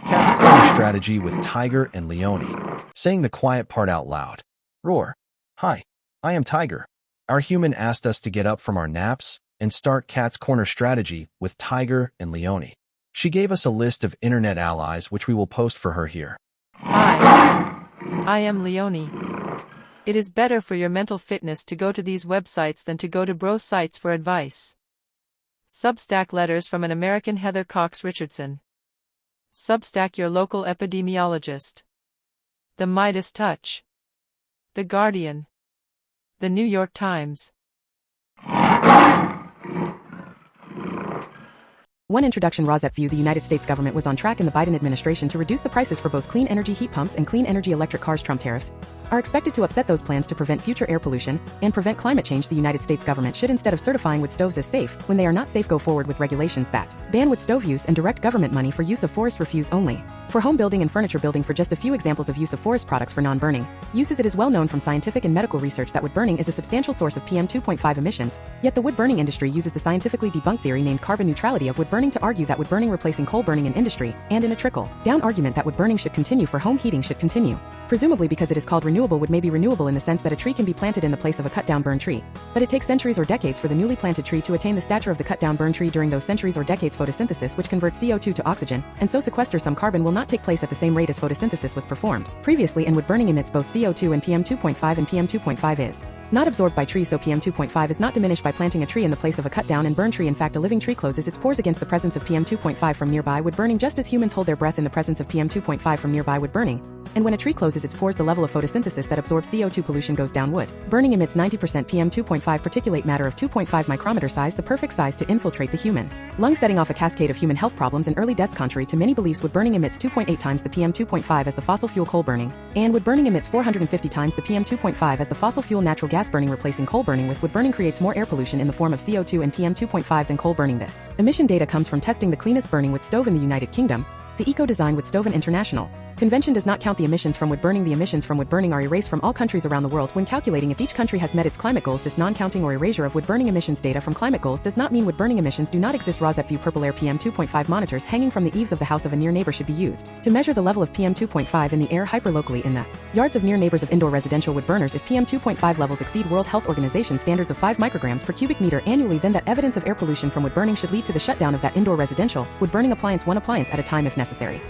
A: Cat's corner strategy with Tiger and Leone. Saying the quiet part out loud. Roar. Hi, I am Tiger. Our human asked us to get up from our naps and start Cat's Corner strategy with Tiger and Leone. She gave us a list of internet allies, which we will post for her here.
C: Hi, I am Leone. It is better for your mental fitness to go to these websites than to go to bro sites for advice. Substack letters from an American. Heather Cox Richardson. Substack your local epidemiologist. The Midas Touch. The Guardian. The New York Times.
B: 1. Introduction. RAWSEP View. The United States government was on track in the Biden administration to reduce the prices for both clean energy heat pumps and clean energy electric cars. Trump tariffs are expected to upset those plans to prevent future air pollution and prevent climate change. The United States government should, instead of certifying wood stoves as safe when they are not safe, go forward with regulations that ban wood stove use and direct government money for use of forest refuse only for home building and furniture building. For just a few examples of use of forest products for non-burning uses, it is well known from scientific and medical research that wood burning is a substantial source of PM 2.5 emissions. Yet the wood burning industry uses the scientifically debunked theory named carbon neutrality of wood burning to argue that wood burning replacing coal burning in industry, and in a trickle-down argument that wood burning should continue for home heating should continue. Presumably because it is called renewable, wood may be renewable in the sense that a tree can be planted in the place of a cut-down burned tree. But it takes centuries or decades for the newly planted tree to attain the stature of the cut-down burned tree. During those centuries or decades, photosynthesis, which converts CO2 to oxygen, and so sequesters some carbon, will not take place at the same rate as photosynthesis was performed previously, and wood burning emits both CO2 and PM 2.5, and PM 2.5 is not absorbed by trees, so PM 2.5 is not diminished by planting a tree in the place of a cut down and burn tree. In fact, a living tree closes its pores against the presence of PM 2.5 from nearby wood burning, just as humans hold their breath in the presence of PM 2.5 from nearby wood burning. And when a tree closes its pores, the level of photosynthesis that absorbs CO2 pollution goes down. Wood burning emits 90% PM 2.5 particulate matter of 2.5 micrometer size, the perfect size to infiltrate the human lung, setting off a cascade of human health problems and early deaths. Contrary to many beliefs, wood burning emits 2.8 times the PM 2.5 as the fossil fuel coal burning, and wood burning emits 450 times the PM 2.5 as the fossil fuel natural gas burning. Replacing coal burning with wood burning creates more air pollution in the form of CO2 and PM 2.5 than coal burning. This emission data comes from testing the cleanest burning wood stove in the United Kingdom. The Eco-Design Wood Stove and International Convention does not count the emissions from wood burning. The emissions from wood burning are erased from all countries around the world when calculating if each country has met its climate goals. This non-counting or erasure of wood burning emissions data from climate goals does not mean wood burning emissions do not exist. RAWSEP View. Purple air. PM 2.5 monitors hanging from the eaves of the house of a near neighbor should be used to measure the level of PM 2.5 in the air hyperlocally in the yards of near neighbors of indoor residential wood burners. If PM 2.5 levels exceed World Health Organization standards of 5 micrograms per cubic meter annually, then that evidence of air pollution from wood burning should lead to the shutdown of that indoor residential wood burning appliance, one appliance at a time if necessary.